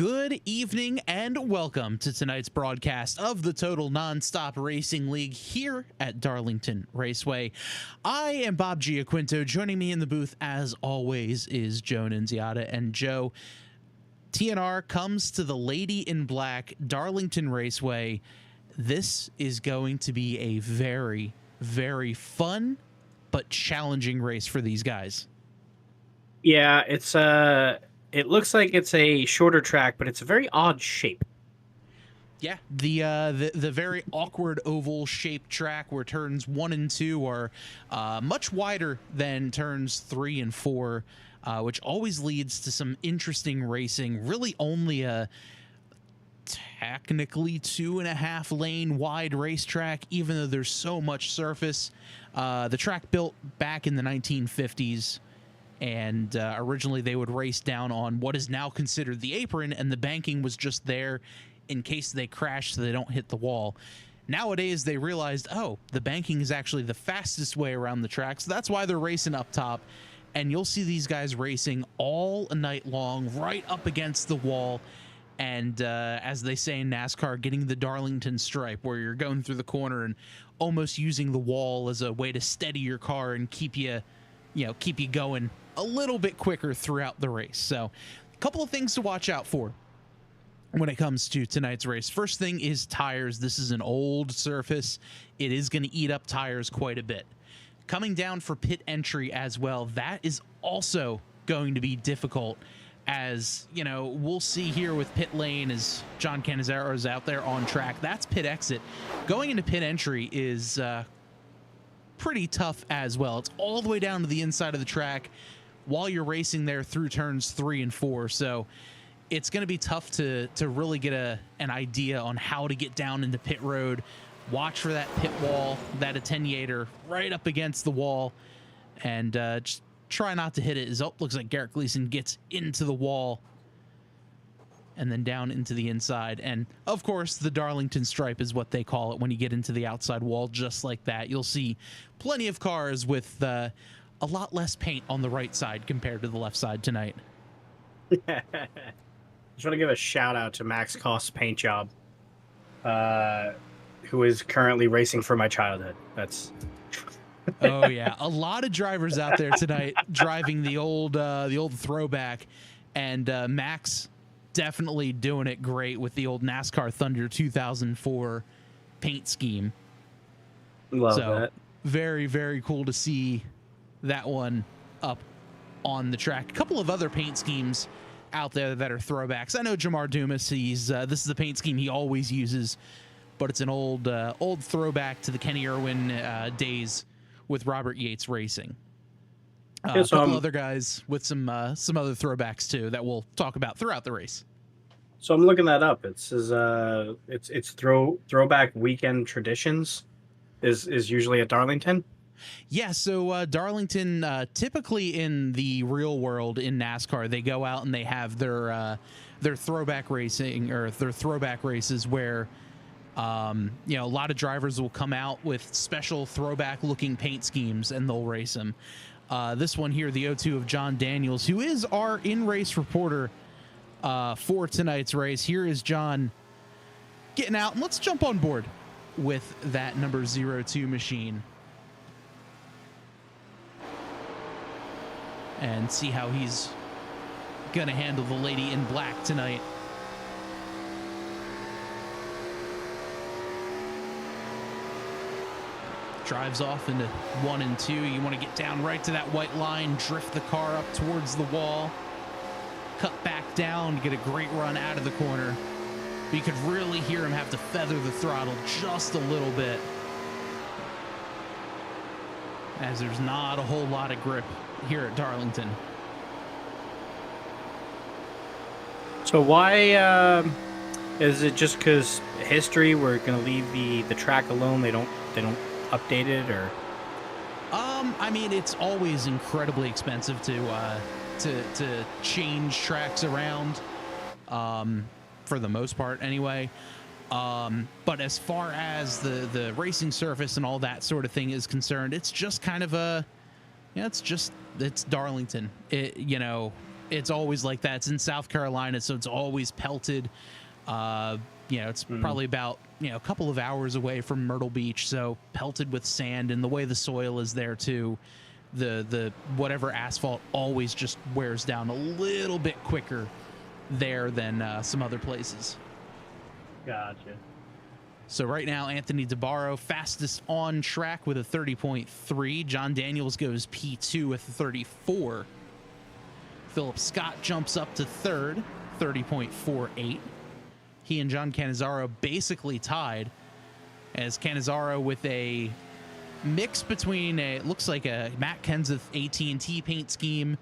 Good evening and welcome to tonight's broadcast of the Total Nonstop Racing League here at Darlington Raceway. I am Bob Giaquinto. Joining me in the booth, as always, is Joe Nunziata. And Joe, TNR comes to the Lady in Black Darlington Raceway. This is going to be a very, very fun but challenging race for these guys. Yeah, it looks like it's a shorter track, but it's a very odd shape. Yeah, the very awkward oval shaped track where turns 1 and 2 are much wider than turns 3 and 4, which always leads to some interesting racing. Really only a technically 2.5 lane wide racetrack, even though there's so much surface. The track built back in the 1950s. And originally they would race down on what is now considered the apron, and the banking was just there in case they crash so they don't hit the wall. Nowadays they realized, oh, the banking is actually the fastest way around the track, so that's why they're racing up top. And you'll see these guys racing all night long, right up against the wall. And as they say in NASCAR, getting the Darlington stripe, where you're going through the corner and almost using the wall as a way to steady your car and keep you going a little bit quicker throughout the race. So a couple of things to watch out for when it comes to tonight's race. First thing is tires. This is an old surface. It is going to eat up tires quite a bit. Coming down for pit entry as well, that is also going to be difficult, as you know, we'll see here with pit lane as John Canizaro is out there on track. That's pit exit. Going into pit entry is pretty tough as well. It's all the way down to the inside of the track while you're racing there through turns 3 and 4. So it's going to be tough to really get an idea on how to get down into pit road. Watch for that pit wall, that attenuator right up against the wall, and just try not to hit it. Looks like Garrett Gleason gets into the wall and then down into the inside. And of course, the Darlington stripe is what they call it when you get into the outside wall, just like that. You'll see plenty of cars with a lot less paint on the right side compared to the left side tonight. Just want to give a shout out to Max Cost's paint job, who is currently racing for my childhood. That's oh yeah, a lot of drivers out there tonight driving the old throwback, and Max definitely doing it great with the old NASCAR Thunder 2004 paint scheme. Love that. Very, very cool to see that one up on the track. A couple of other paint schemes out there that are throwbacks. I know Jamar Dumas, this is the paint scheme he always uses, but it's an old throwback to the Kenny Irwin days with Robert Yates Racing. A couple other guys with some other throwbacks too that we'll talk about throughout the race. So I'm looking that up. It says it's throwback weekend traditions is usually at Darlington. Yeah, so Darlington, typically in the real world in NASCAR, they go out and they have their throwback racing, or their throwback races where a lot of drivers will come out with special throwback looking paint schemes and they'll race them. This one here, the O2 of John Daniels, who is our in-race reporter for tonight's race. Here is John getting out, and let's jump on board with that number 02 machine and see how he's gonna handle the Lady in Black tonight. Drives off into 1 and 2. You want to get down right to that white line, drift the car up towards the wall, cut back down, get a great run out of the corner. But you could really hear him have to feather the throttle just a little bit, as there's not a whole lot of grip here at Darlington. So why is it just because history? We're going to leave the track alone. They don't update it, or I mean, it's always incredibly expensive to change tracks around, for the most part anyway. But as far as the racing surface and all that sort of thing is concerned, it's just kind of it's Darlington. It's always like that. It's in South Carolina, so it's always pelted. It's probably about, a couple of hours away from Myrtle Beach, so pelted with sand, and the way the soil is there too, the whatever asphalt always just wears down a little bit quicker there than some other places. Gotcha. So right now, Anthony DeBarro fastest on track with a 30.3. John Daniels goes P2 with a 34. Philip Scott jumps up to third, 30.48. He and John Cannizzaro basically tied, as Cannizzaro with a mix between it looks like a Matt Kenseth AT&T paint scheme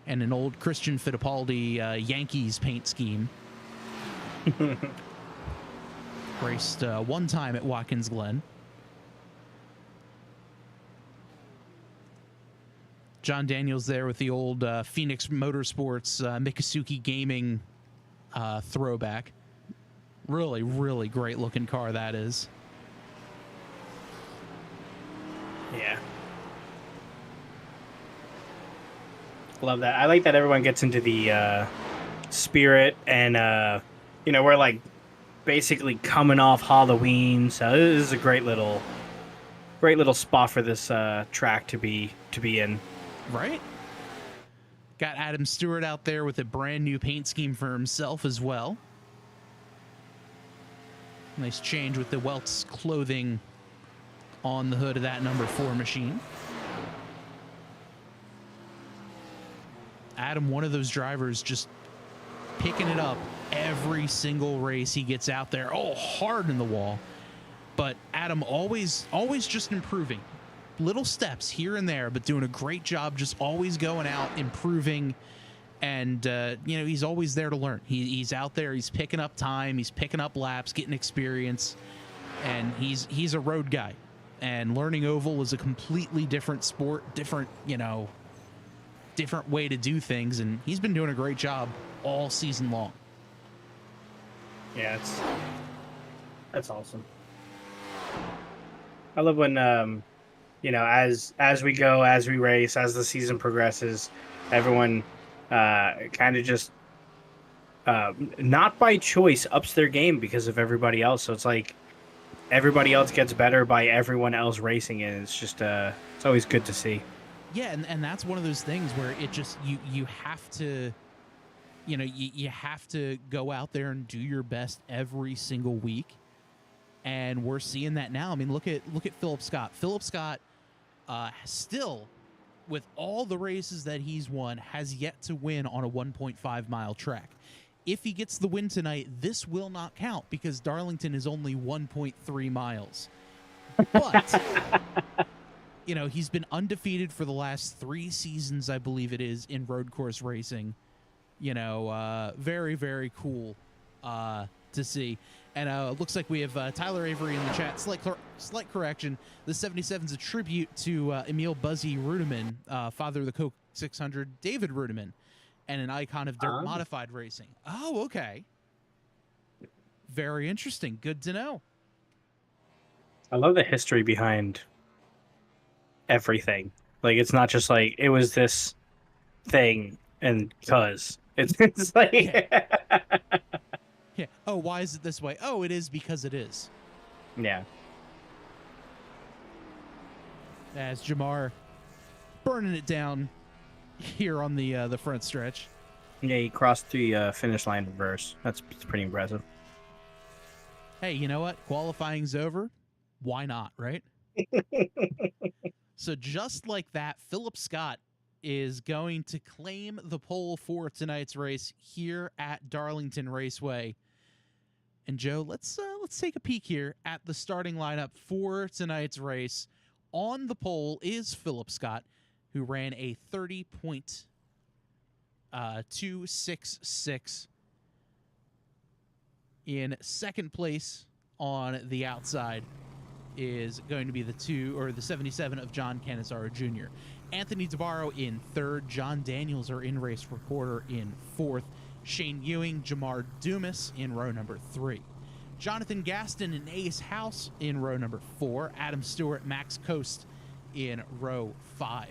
and an old Christian Fittipaldi Yankees paint scheme. Raced one time at Watkins Glen. John Daniels there with the old Phoenix Motorsports Mikusuki Gaming throwback. Really, really great looking car that is. Yeah. Love that. I like that everyone gets into the spirit, and we're like basically coming off Halloween, so this is a great little spot for this track to be in. Right? Got Adam Stewart out there with a brand new paint scheme for himself as well. Nice change with the Welts clothing on the hood of that number 4 machine. Adam, one of those drivers, just picking it up every single race he gets out there. Oh, hard in the wall. But Adam always just improving. Little steps here and there, but doing a great job, just always going out, improving. And, he's always there to learn. He's out there, he's picking up time, he's picking up laps, getting experience. And he's a road guy. And learning oval is a completely different sport, different way to do things. And he's been doing a great job all season long. Yeah, that's awesome. I love when, as we go, as we race, as the season progresses, everyone kind of just, not by choice, ups their game because of everybody else. So it's like everybody else gets better by everyone else racing, and it's just, it's always good to see. Yeah, and that's one of those things where it just, you have to, you have to go out there and do your best every single week. And we're seeing that now. I mean, look at Philip Scott. Philip Scott, still, with all the races that he's won, has yet to win on a 1.5 mile track. If he gets the win tonight, this will not count because Darlington is only 1.3 miles. But, he's been undefeated for the last 3 seasons, I believe it is, in road course racing. Very, very cool to see. And it looks like we have Tyler Avery in the chat. Slight correction. The 77's a tribute to Emil Buzzy Rudeman, father of the Coke 600, David Rudeman, and an icon of dirt modified racing. Oh, okay. Very interesting. Good to know. I love the history behind everything. Like, it's not just like, it was this thing and because. It's like... Yeah. Yeah. Oh, why is it this way? Oh, it is because it is. Yeah. As Jamar burning it down here on the front stretch. Yeah, he crossed the finish line reverse. That's pretty impressive. Hey, you know what? Qualifying's over. Why not, right? So just like that, Philip Scott is going to claim the pole for tonight's race here at Darlington Raceway. And Joe, let's take a peek here at the starting lineup for tonight's race. On the pole is Philip Scott, who ran a 30.266. In second place on the outside is going to be the 77 of John Cannizzaro Jr. Anthony DeBarro in third. John Daniels, our in-race reporter, in fourth. Shane Ewing, Jamar Dumas in row number 3. Jonathan Gaston and Ace House in row number 4. Adam Stewart, Max Coast in row 5.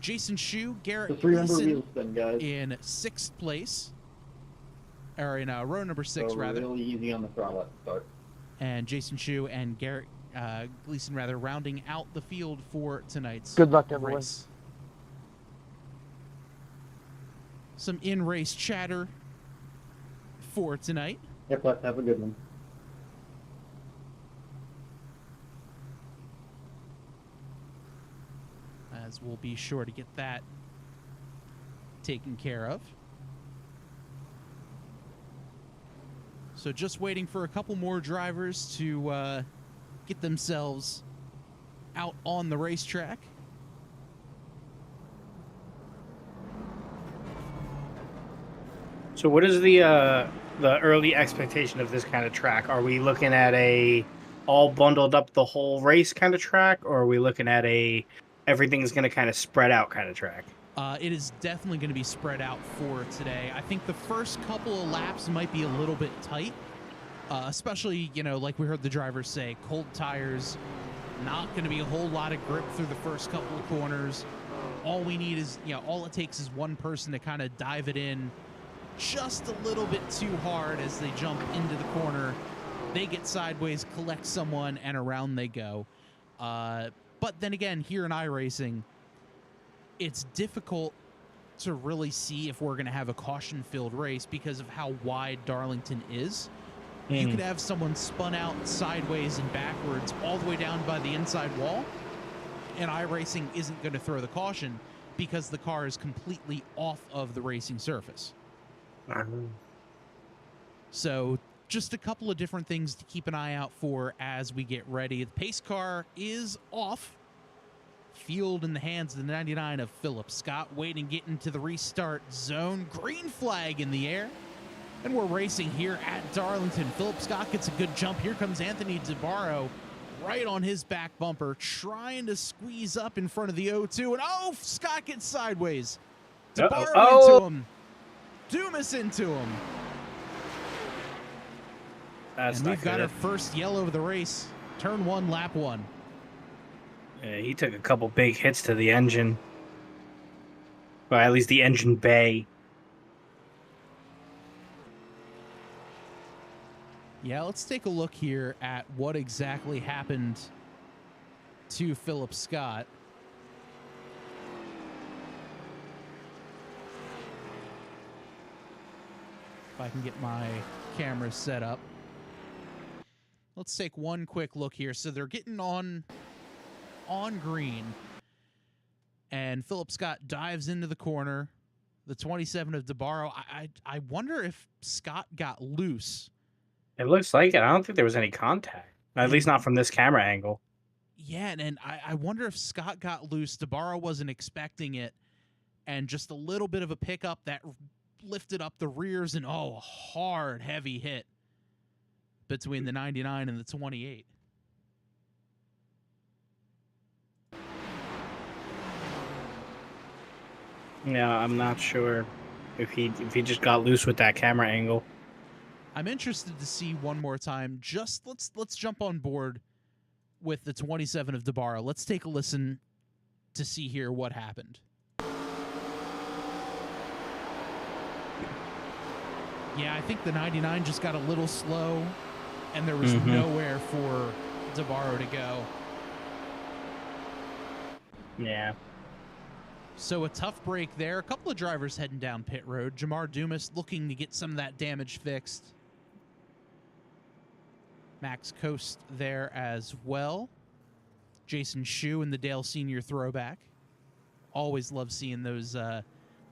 Jason Schue, Garrett The 300 Gleason Wheelstand, guys. in 6th place, or in row number 6, so rather. really easy on the throttle start. And Jason Schue and Garrett Gleason, rather, rounding out the field for tonight's Good luck, everyone. race. Some in-race chatter for tonight. Yep, let's have a good one. As we'll be sure to get that taken care of. So just waiting for a couple more drivers to get themselves out on the racetrack. So what is the early expectation of this kind of track? Are we looking at a all bundled up the whole race kind of track, or are we looking at a everything's going to kind of spread out kind of track? It is definitely going to be spread out for today. I think the first couple of laps might be a little bit tight, especially, you know, like we heard the drivers say, cold tires, not going to be a whole lot of grip through the first couple of corners. All we need is, you know, all it takes is one person to kind of dive it in just a little bit too hard as they jump into the corner. They get sideways, collect someone, and around they go. But then again, here in iRacing, it's difficult to really see if we're going to have a caution-filled race because of how wide Darlington is. You could have someone spun out sideways and backwards all the way down by the inside wall, and iRacing isn't going to throw the caution because the car is completely off of the racing surface. So just a couple of different things to keep an eye out for as we get ready. The pace car is off. Field in the hands of the 99 of Philip Scott, waiting to get into the restart zone. Green flag in the air. And we're racing here at Darlington. Philip Scott gets a good jump. Here comes Anthony DeBarro right on his back bumper, trying to squeeze up in front of the O2. And oh, Scott gets sideways. DeBarro into him. Dumas into him. That's and not we've got good. our first yellow of the race. Turn 1, lap 1. Yeah, he took a couple big hits to the engine. Well, at least the engine bay. Yeah, let's take a look here at what exactly happened to Philip Scott. If I can get my camera set up. Let's take one quick look here. So they're getting on green, and Philip Scott dives into the corner. The 27 of DeBarro. I wonder if Scott got loose. It looks like it. I don't think there was any contact. At least not from this camera angle. Yeah, and I wonder if Scott got loose. DeBarro wasn't expecting it, and just a little bit of a pickup that lifted up the rears, and oh, a hard, heavy hit between the 99 and the 28. Yeah, I'm not sure if he just got loose with that camera angle. I'm interested to see one more time. Just let's jump on board with the 27 of DeBarro. Let's take a listen to see here what happened. Yeah, I think the 99 just got a little slow, and there was nowhere for DeBarro to go. Yeah. So a tough break there. A couple of drivers heading down pit road. Jamar Dumas looking to get some of that damage fixed. Max Coast there as well. Jason Schue in the Dale Senior throwback. Always love seeing those. I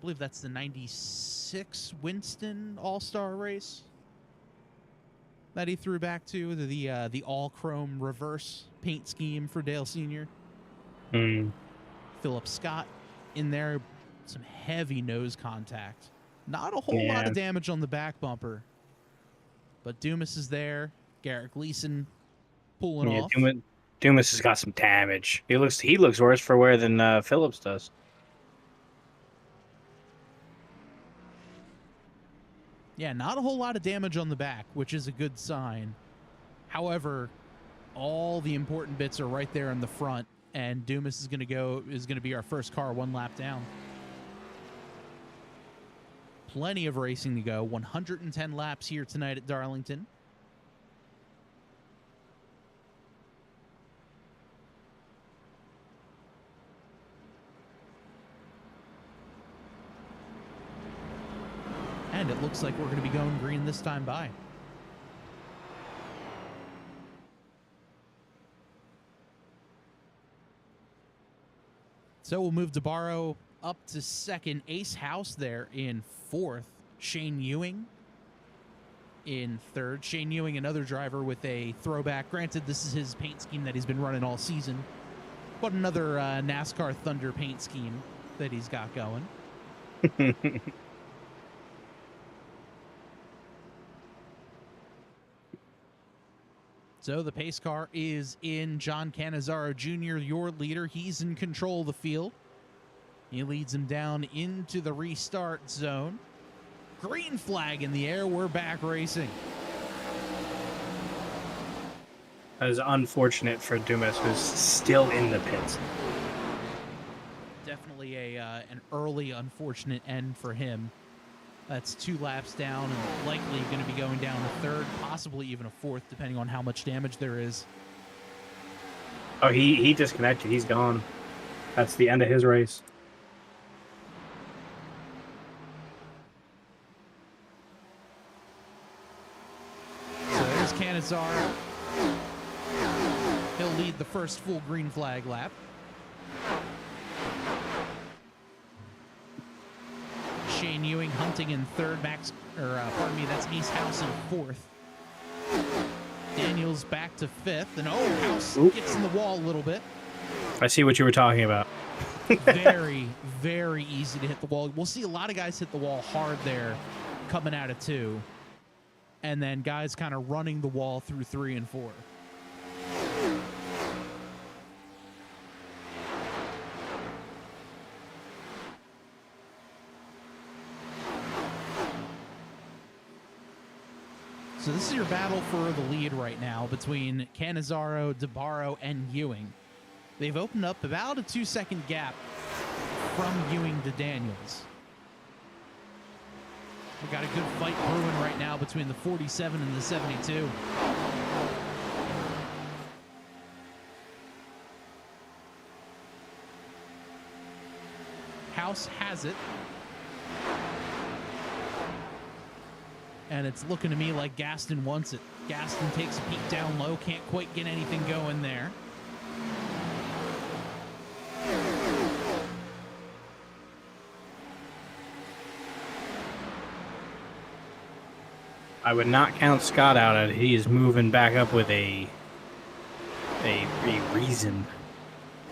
believe that's the 96 Winston All-Star race that he threw back to. The all-chrome reverse paint scheme for Dale Senior. Philip Scott in there, some heavy nose contact. Not a whole lot of damage on the back bumper, but Dumas is there. Garrett Gleason pulling off. Dumas has got some damage. He looks worse for wear than Phillips does. Yeah, not a whole lot of damage on the back, which is a good sign. However, all the important bits are right there in the front. and Dumas is going to be our first car 1 lap down. Plenty of racing to go. 110 laps here tonight at Darlington. And it looks like we're going to be going green this time by. So we'll move DeBarro up to second. Ace House there in fourth. Shane Ewing in third. Shane Ewing, another driver with a throwback. Granted, this is his paint scheme that he's been running all season, but another NASCAR Thunder paint scheme that he's got going. So the pace car is in. John Cannizzaro Jr., your leader. He's in control of the field. He leads him down into the restart zone. Green flag in the air. We're back racing. That is unfortunate for Dumas, who's still in the pits. Definitely an early unfortunate end for him. That's 2 laps down and likely going to be going down a third, possibly even a fourth, depending on how much damage there is. Oh, he disconnected. He's gone. That's the end of his race. So there's Cannizzaro. He'll lead the first full green flag lap. Shane Ewing hunting in third. That's Ace House in fourth. Daniels back to fifth, and House gets in the wall a little bit. I see what you were talking about. Very, very easy to hit the wall. We'll see a lot of guys hit the wall hard there coming out of 2, and then guys kind of running the wall through 3 and 4. So this is your battle for the lead right now between Cannizzaro, DeBarro, and Ewing. They've opened up about a 2-second gap from Ewing to Daniels. We've got a good fight brewing right now between the 47 and the 72. House has it. And it's looking to me like Gaston wants it. Gaston takes a peek down low, can't quite get anything going there. I would not count Scott out as he is moving back up with a reason.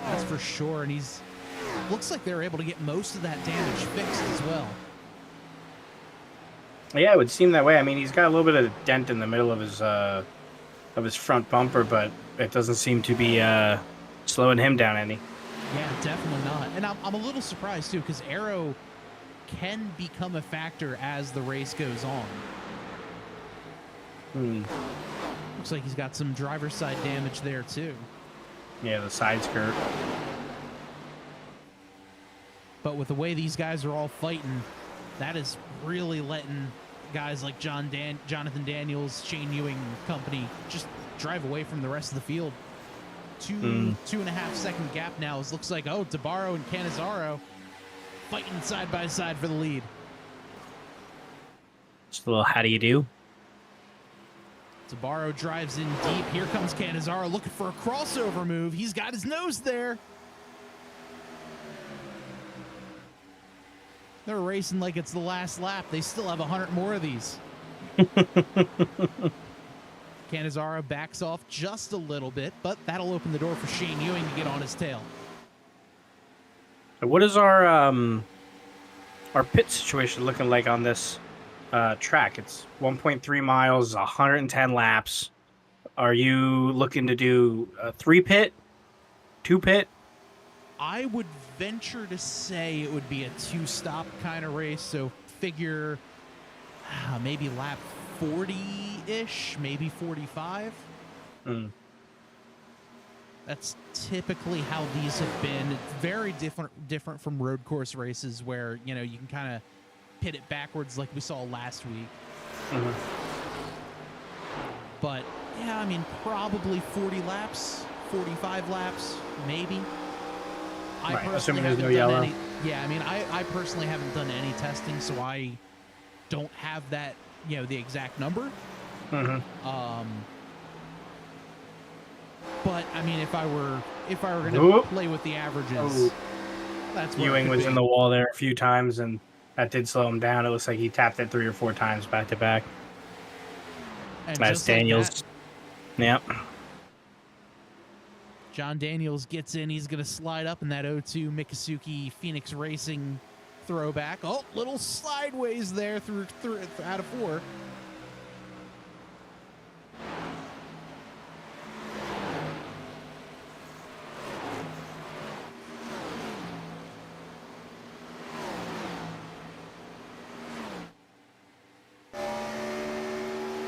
That's for sure, and he's looks like they're able to get most of that damage fixed as well. Yeah, it would seem that way. I mean, he's got a little bit of a dent in the middle of his front bumper, but it doesn't seem to be slowing him down any. Yeah, definitely not. And I'm a little surprised, too, because aero can become a factor as the race goes on. Looks like he's got some driver's side damage there, too. Yeah, the side skirt. But with the way these guys are all fighting, that is really letting guys like Jonathan Daniels, Shane Ewing and company just drive away from the rest of the field. 2.5 second gap now. It looks like, DeBarro and Cannizzaro fighting side by side for the lead. Just a little how do you do? DeBarro drives in deep. Here comes Cannizzaro looking for a crossover move. He's got his nose there. They're racing like it's the last lap. They still have 100 more of these. Cannizzaro backs off just a little bit, but that'll open the door for Shane Ewing to get on his tail. What is our pit situation looking like on this track? It's 1.3 miles, 110 laps. Are you looking to do a 3-pit, 2-pit? I would venture to say it would be a 2-stop kind of race, so figure maybe lap 40-ish, maybe 45. That's typically how these have been. It's very different from road course races where, you know, you can kind of pit it backwards like we saw last week. But, yeah, I mean, probably 40 laps, 45 laps, maybe. Right, assuming there's no yellow. Yeah, I mean, I personally haven't done any testing, so I don't have that, you know, the exact number. But I mean, if I were going to play with the averages, that's where Ewing was in the wall there a few times, and that did slow him down. It looks like he tapped it 3 or 4 times back to back. And that's Daniels. Yep. John Daniels gets in. He's going to slide up in that 0-2 Mikasuki Phoenix Racing throwback. Oh, little sideways there through out of 4.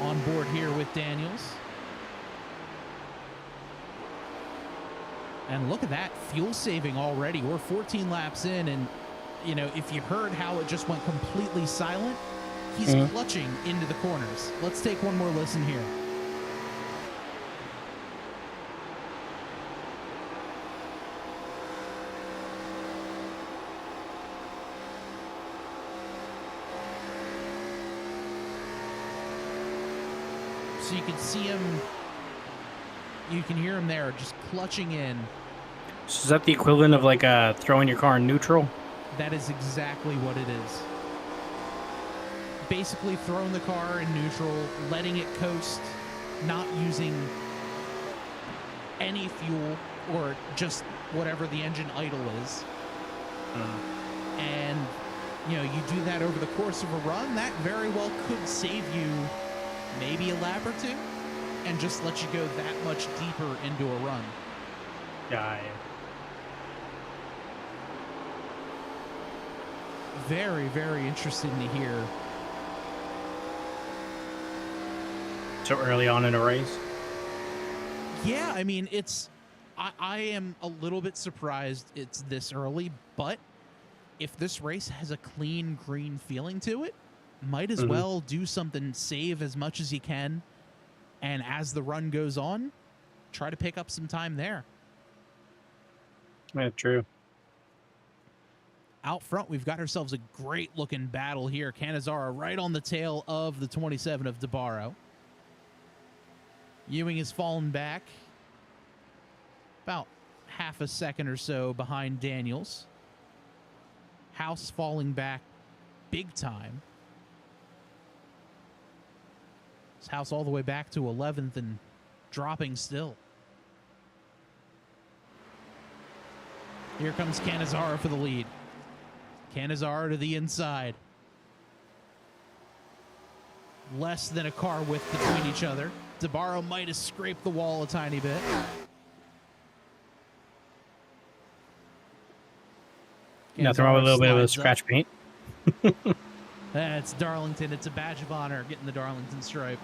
On board here with Daniels. And look at that, fuel saving already. We're 14 laps in, and, you know, if you heard how it just went completely silent, he's clutching into the corners. Let's take one more listen here. So you can see him, you can hear him there just clutching in. So is that the equivalent of like throwing your car in neutral? That is exactly what it is. Basically throwing the car in neutral, letting it coast, not using any fuel or just whatever the engine idle is. And, you know, you do that over the course of a run, that very well could save you maybe a lap or 2 and just let you go that much deeper into a run. Yeah. Very, very interesting to hear. So early on in a race? Yeah, I mean, it's... I am a little bit surprised it's this early, but if this race has a clean green feeling to it, might as well do something, save as much as you can, and as the run goes on, try to pick up some time there. Yeah, true. Out front, we've got ourselves a great-looking battle here. Canizara right on the tail of the 27 of DeBarro. Ewing has fallen back about half a second or so behind Daniels. House falling back big time. His House all the way back to 11th and dropping still. Here comes Canizara for the lead. Canizara to the inside. Less than a car width between each other. DeBarro might have scraped the wall a tiny bit. Nothing wrong with a little bit of a scratch paint. That's Darlington. It's a badge of honor getting the Darlington stripe.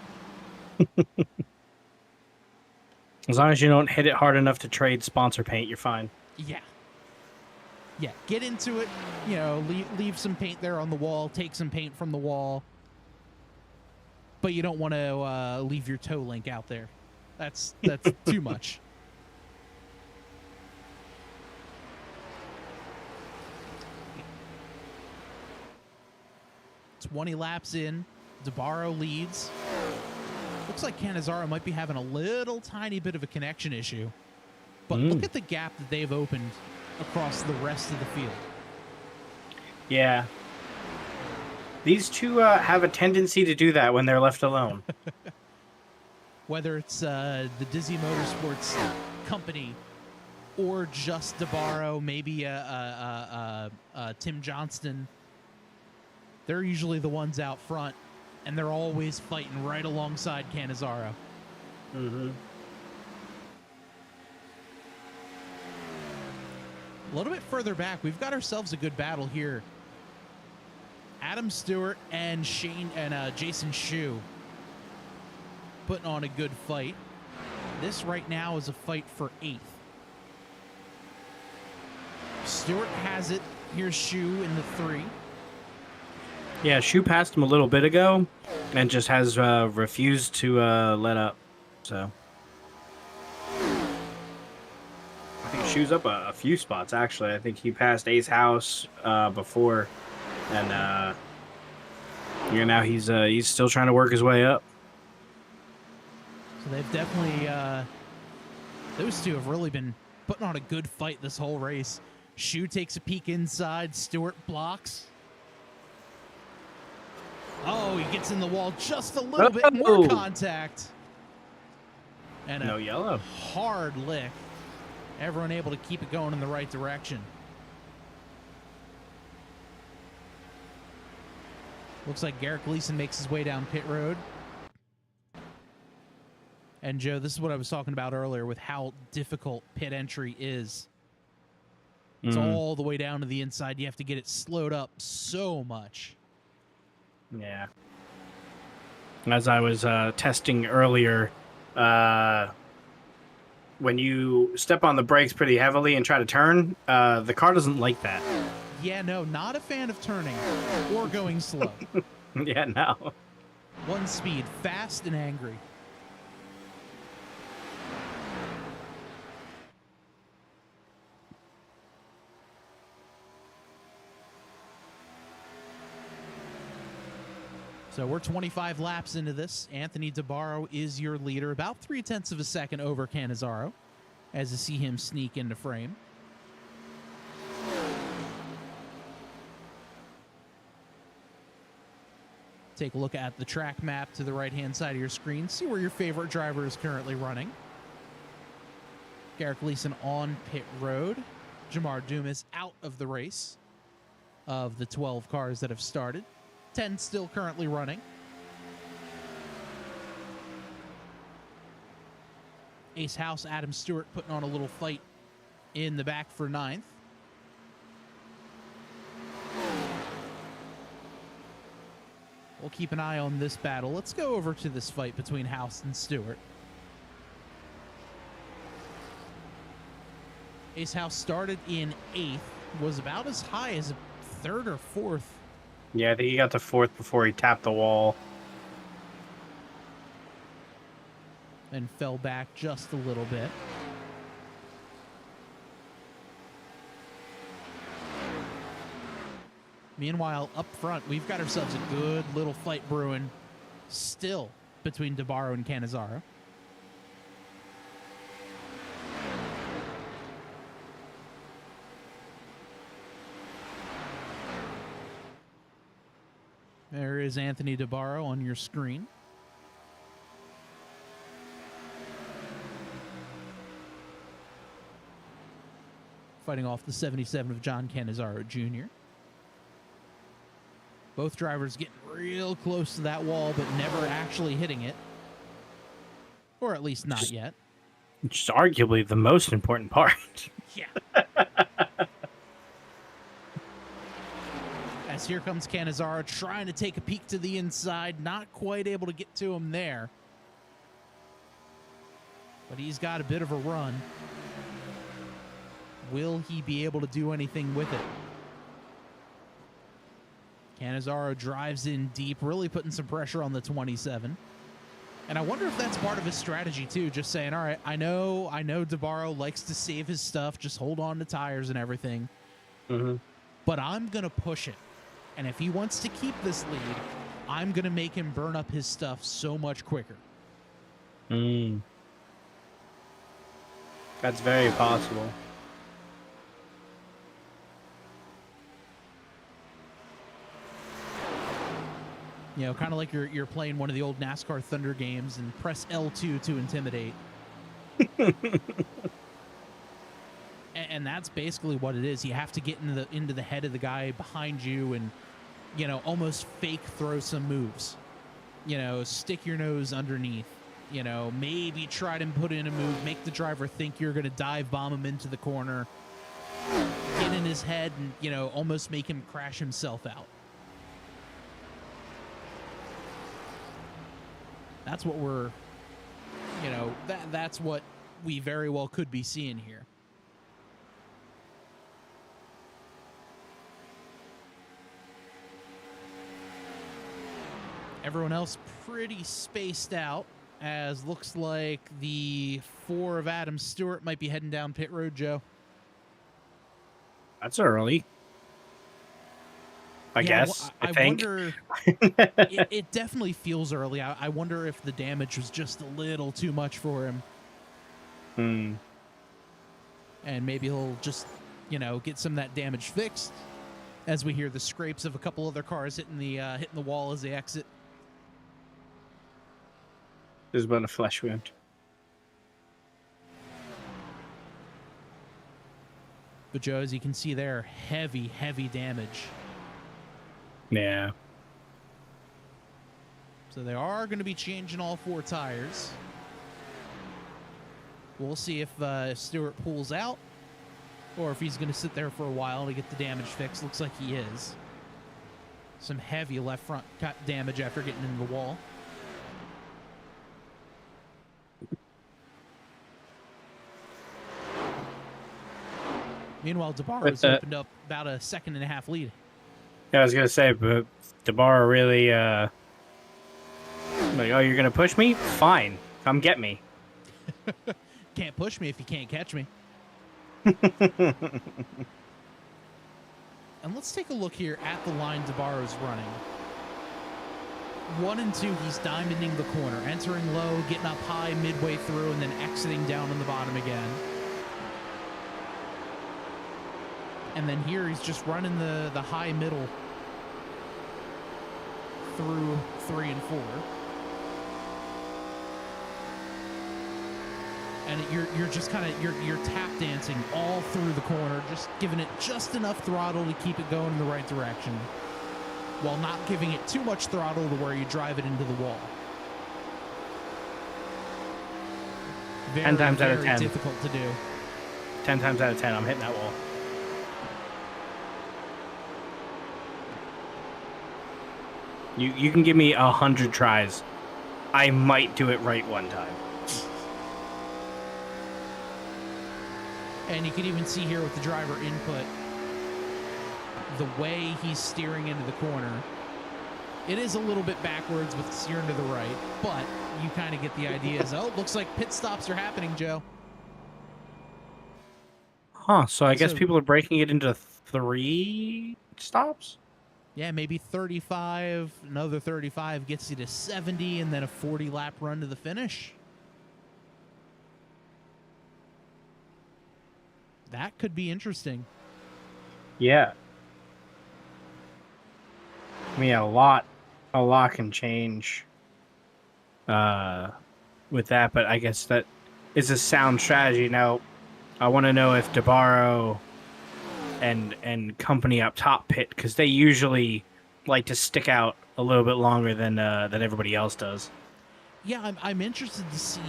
As long as you don't hit it hard enough to trade sponsor paint, you're fine. Yeah. Yeah, get into it, you know, leave some paint there on the wall, take some paint from the wall. But you don't want to leave your toe link out there. That's too much. 20 laps in, DeBarro leads. Looks like Canizara might be having a little tiny bit of a connection issue. But look at the gap that they've opened across the rest of the field. Yeah. These two have a tendency to do that when they're left alone. Whether it's the Dizzy Motorsports company or just DeBarro, maybe Tim Johnston, they're usually the ones out front, and they're always fighting right alongside Canizara. A little bit further back, we've got ourselves a good battle here. Adam Stewart and Jason Schue putting on a good fight. This right now is a fight for 8th. Stewart has it. Here's Schue in the 3. Yeah, Schue passed him a little bit ago, and just has refused to let up. So I think Schue's up a few spots actually. I think he passed Ace House before, and now he's still trying to work his way up. So they've definitely those two have really been putting on a good fight this whole race. Schue takes a peek inside. Stewart blocks. Oh, he gets in the wall just a little bit more contact. And No yellow. hard lick. Everyone able to keep it going in the right direction. Looks like Garrett Gleason makes his way down pit road. And Joe, this is what I was talking about earlier with how difficult pit entry is. It's all the way down to the inside. You have to get it slowed up so much. Yeah. As I was testing earlier, when you step on the brakes pretty heavily and try to turn, the car doesn't like that. Yeah, no, not a fan of turning or going slow. Yeah, no. One speed, fast and angry. So we're 25 laps into this. Anthony DeBarro is your leader, about 0.3 of a second over Cannizzaro, as you see him sneak into frame. Take a look at the track map to the right-hand side of your screen. See where your favorite driver is currently running. Garrett Gleason on pit road. Jamar Dumas out of the race of the 12 cars that have started. 10 still currently running. Ace House, Adam Stewart putting on a little fight in the back for 9th. We'll keep an eye on this battle. Let's go over to this fight between House and Stewart. Ace House started in 8th, was about as high as 3rd or 4th. Yeah, I think he got to 4th before he tapped the wall. And fell back just a little bit. Meanwhile, up front, we've got ourselves a good little fight brewing still between DeBarro and Cannizzaro. There is Anthony DeBarro on your screen. Fighting off the 77 of John Cannizzaro Jr. Both drivers getting real close to that wall, but never actually hitting it. Or at least not yet. Which is arguably the most important part. Yeah. As here comes Cannizzaro trying to take a peek to the inside, not quite able to get to him there. But he's got a bit of a run. Will he be able to do anything with it? Cannizzaro drives in deep, really putting some pressure on the 27. And I wonder if that's part of his strategy, too. Just saying, all right, I know DeBarro likes to save his stuff, just hold on to tires and everything. But I'm going to push it. And if he wants to keep this lead, I'm going to make him burn up his stuff so much quicker. That's very possible. You know, kind of like you're playing one of the old NASCAR Thunder games and press L2 to intimidate. And that's basically what it is. You have to get into the head of the guy behind you and, you know, almost fake throw some moves. You know, stick your nose underneath. You know, maybe try to put in a move, make the driver think you're going to dive bomb him into the corner, get in his head and, you know, almost make him crash himself out. That's what we're, you know, that's what we very well could be seeing here. Everyone else pretty spaced out, as looks like the 4 of Adam Stewart might be heading down pit road, Joe. That's early. I guess. I think. wonder. it definitely feels early. I wonder if the damage was just a little too much for him. And maybe he'll just, get some of that damage fixed as we hear the scrapes of a couple other cars hitting the wall as they exit. There's been a flesh wound. But Joe, as you can see there, heavy damage. Yeah. So they are going to be changing all 4 tires. We'll see if Stewart pulls out or if he's going to sit there for a while to get the damage fixed. Looks like he is. Some heavy left front damage after getting into the wall. Meanwhile, DeBarro's opened up about a 1.5 second lead. Yeah, I was gonna say, but DeBarro really, like, oh, you're gonna push me? Fine, come get me. Can't push me if you can't catch me. And let's take a look here at the line DeBarro's running. 1 and 2, he's diamonding the corner, entering low, getting up high midway through, and then exiting down on the bottom again. And then here he's just running the high middle through 3 and 4. And you're just kind of you're tap dancing all through the corner, just giving it just enough throttle to keep it going in the right direction, while not giving it too much throttle to where you drive it into the wall. 10 times out of 10. Difficult to do. 10 times out of 10, I'm hitting that wall. You can give me 100 tries. I might do it right one time. And you can even see here with the driver input, the way he's steering into the corner. It is a little bit backwards with steering to the right, but you kind of get the idea. Oh, looks like pit stops are happening, Joe. Huh, so I guess people are breaking it into 3 stops? Yeah, maybe 35, another 35 gets you to 70, and then a 40-lap run to the finish. That could be interesting. Yeah. I mean, a lot can change with that, but I guess that is a sound strategy. Now, I want to know if DeBarro and company up top pit, because they usually like to stick out a little bit longer than everybody else does. Yeah, I'm interested to see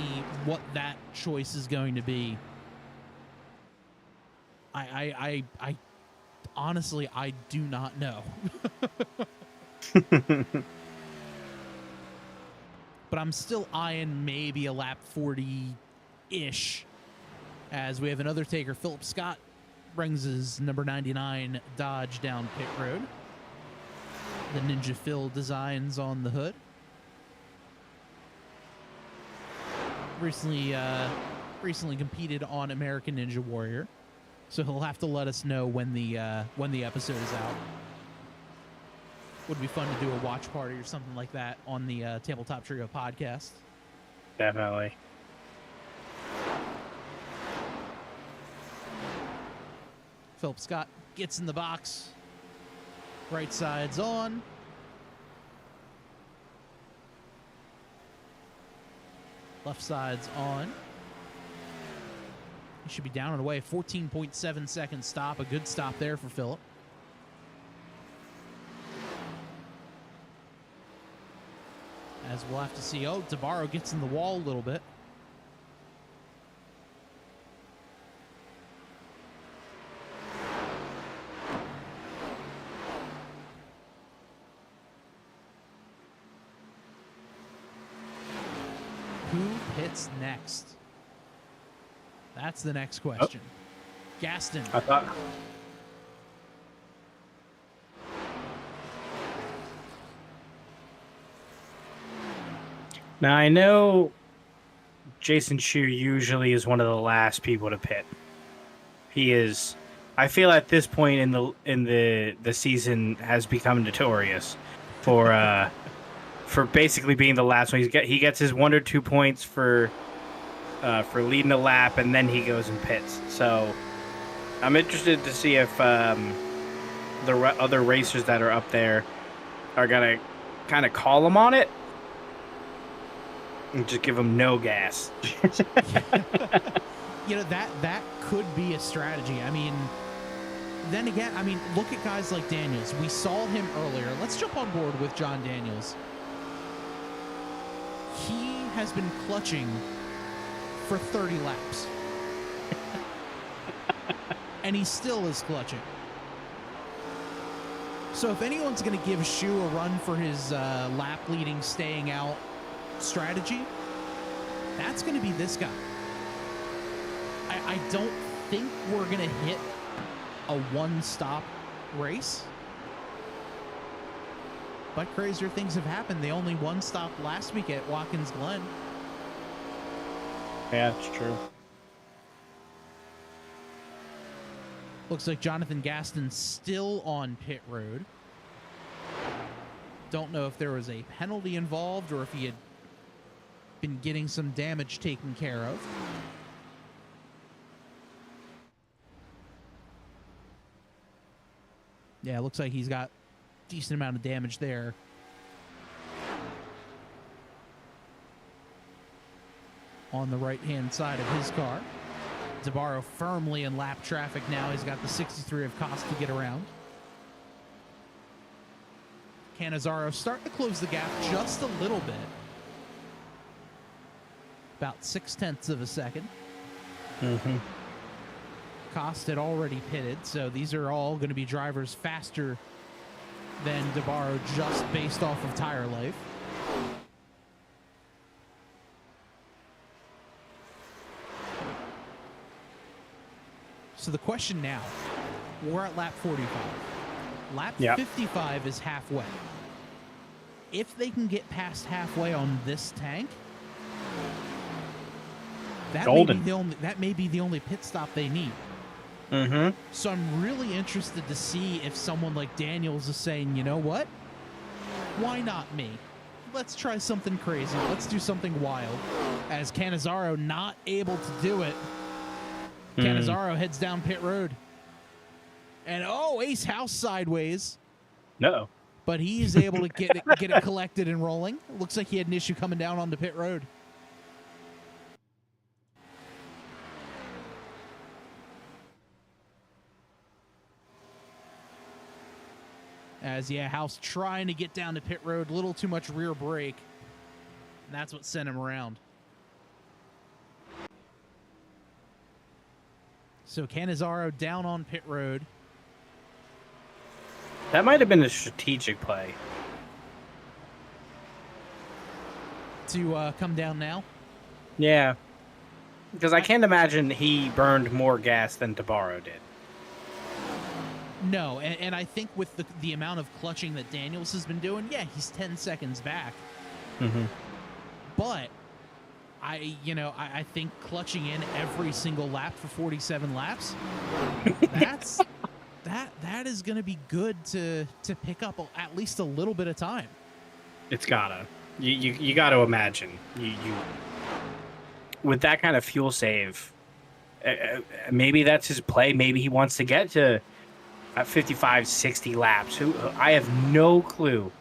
what that choice is going to be. I honestly, I do not know. But I'm still eyeing maybe a lap 40-ish, as we have another taker. Philip Scott brings his number 99 Dodge down pit road. The Ninja Phil designs on the hood. Recently competed on American Ninja Warrior, so he'll have to let us know when the episode is out. Would be fun to do a watch party or something like that on the Tabletop Trio podcast. Definitely. Philip Scott gets in the box. Right side's on. Left side's on. He should be down and away. 14.7 second stop. A good stop there for Philip. As we'll have to see. Oh, DeBarro gets in the wall a little bit. Who hits next? That's the next question. Oh. Gaston. I thought. Now I know Jason Schue usually is one of the last people to pit. He is. I feel at this point in the season has become notorious for basically being the last one. He gets his 1 or 2 points for leading a lap, and then he goes and pits. So I'm interested to see if other racers that are up there are gonna kind of call him on it and just give him no gas. You know, that could be a strategy. I mean, then again, I mean, look at guys like Daniels. We saw him earlier. Let's jump on board with John Daniels. He has been clutching for 30 laps. And he still is clutching. So if anyone's going to give Schue a run for his lap leading, staying out strategy, that's going to be this guy. I don't think we're going to hit a one-stop race. But crazier things have happened. They only one-stop last week at Watkins Glen. Yeah, it's true. Looks like Jonathan Gaston's still on pit road. Don't know if there was a penalty involved or if he had been getting some damage taken care of. Yeah, it looks like he's got a decent amount of damage there. On the right-hand side of his car. DeBarro firmly in lap traffic now. He's got the 63 of cost to get around. Cannizzaro starting to close the gap just a little bit. About 0.6 of a second. Mm-hmm. Cost had already pitted, so these are all going to be drivers faster than DeBarro just based off of tire life. So the question now, we're at lap 45. Lap 55 is halfway. If they can get past halfway on this tank, that may be the only pit stop they need. Mm-hmm. So I'm really interested to see if someone like Daniels is saying, you know what? Why not me? Let's try something crazy. Let's do something wild. As Cannizzaro not able to do it, Cannizzaro heads down pit road. And Ace House sideways. No. But he's able to get it collected and rolling. Looks like he had an issue coming down onto pit road. As, House trying to get down to pit road, a little too much rear brake. And that's what sent him around. So Cannizzaro down on pit road. That might have been a strategic play. To come down now? Yeah. Because I can't imagine he burned more gas than DeBarro did. No, and I think with the amount of clutching that Daniels has been doing, he's 10 seconds back. Mm-hmm. But I think clutching in every single lap for 47 laps, that is going to be good to pick up at least a little bit of time. It's gotta. You got to imagine you with that kind of fuel save. Maybe that's his play. Maybe he wants to get to 55, 60 laps. I have no clue.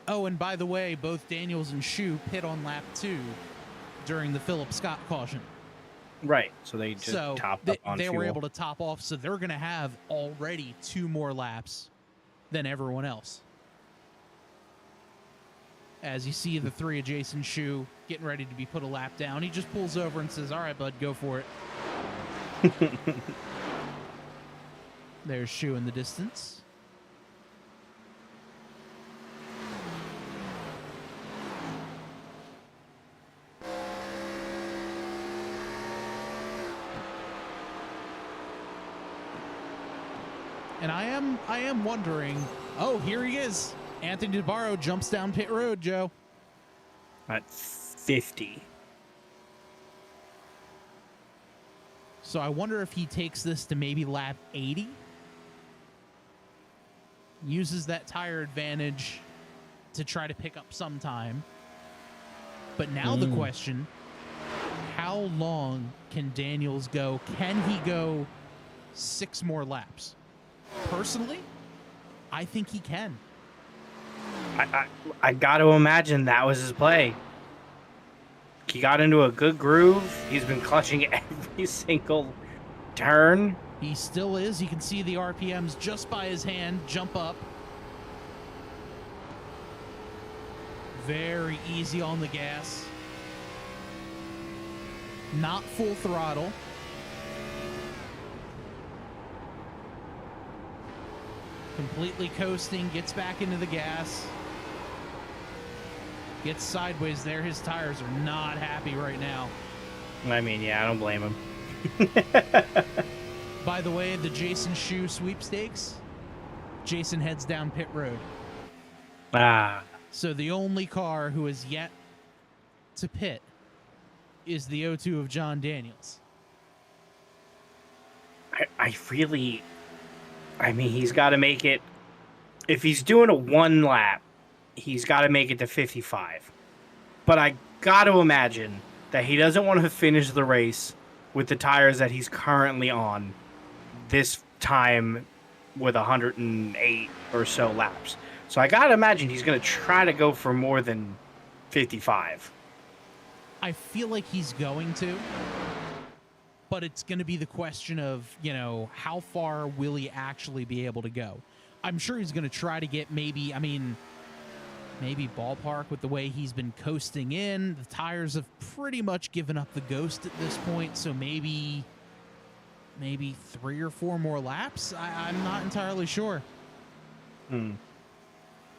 Oh, and by the way, both Daniels and Schue pit on lap 2 during the Philip Scott caution. Right. So they just topped up on they fuel. were able to top off, so they're going to have already 2 more laps than everyone else. As you see the 3 of Jason Schue getting ready to be put a lap down, he just pulls over and says, all right, bud, go for it. There's Schue in the distance. And I am wondering, here he is. Anthony DeBarro jumps down pit road, Joe. at 50. So I wonder if he takes this to maybe lap 80. Uses that tire advantage to try to pick up some time. But now the question, how long can Daniels go? Can he go 6 more laps? Personally, I think he can. I got to imagine that was his play. He got into a good groove. He's been clutching every single turn. He still is. You can see the RPMs just by his hand jump up. Very easy on the gas. Not full throttle. Completely coasting, gets back into the gas. Gets sideways there. His tires are not happy right now. I mean, yeah, I don't blame him. By the way, the Jason Schue sweepstakes, Jason heads down pit road. Ah. So the only car who is yet to pit is the O2 of John Daniels. I mean, he's got to make it. If he's doing a 1 lap, he's got to make it to 55. But I got to imagine that he doesn't want to finish the race with the tires that he's currently on this time with 108 or so laps. So I got to imagine he's going to try to go for more than 55. I feel like he's going to, but it's going to be the question of, you know, how far will he actually be able to go? I'm sure he's going to try to get maybe ballpark with the way he's been coasting in. The tires have pretty much given up the ghost at this point, so maybe 3 or 4 more laps? I'm not entirely sure.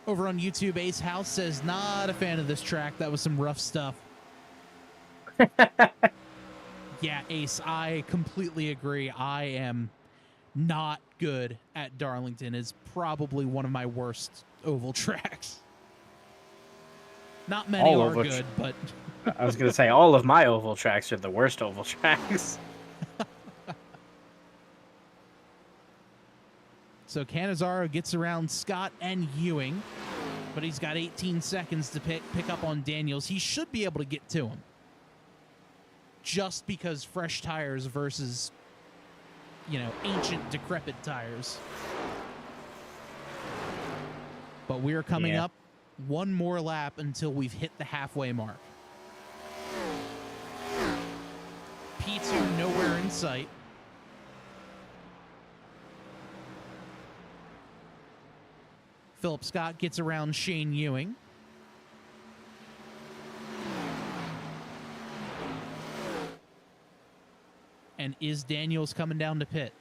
Over on YouTube, Ace House says, not a fan of this track. That was some rough stuff. Yeah, Ace, I completely agree. I am not good at Darlington. It's probably one of my worst oval tracks. Not many are good, but... I was going to say, all of my oval tracks are the worst oval tracks. So Cannizzaro gets around Scott and Ewing, but he's got 18 seconds to pick up on Daniels. He should be able to get to him. Just because fresh tires versus, you know, ancient, decrepit tires. But we're coming up 1 more lap until we've hit the halfway mark. P2 nowhere in sight. Philip Scott gets around Shane Ewing. And is Daniels coming down to pit?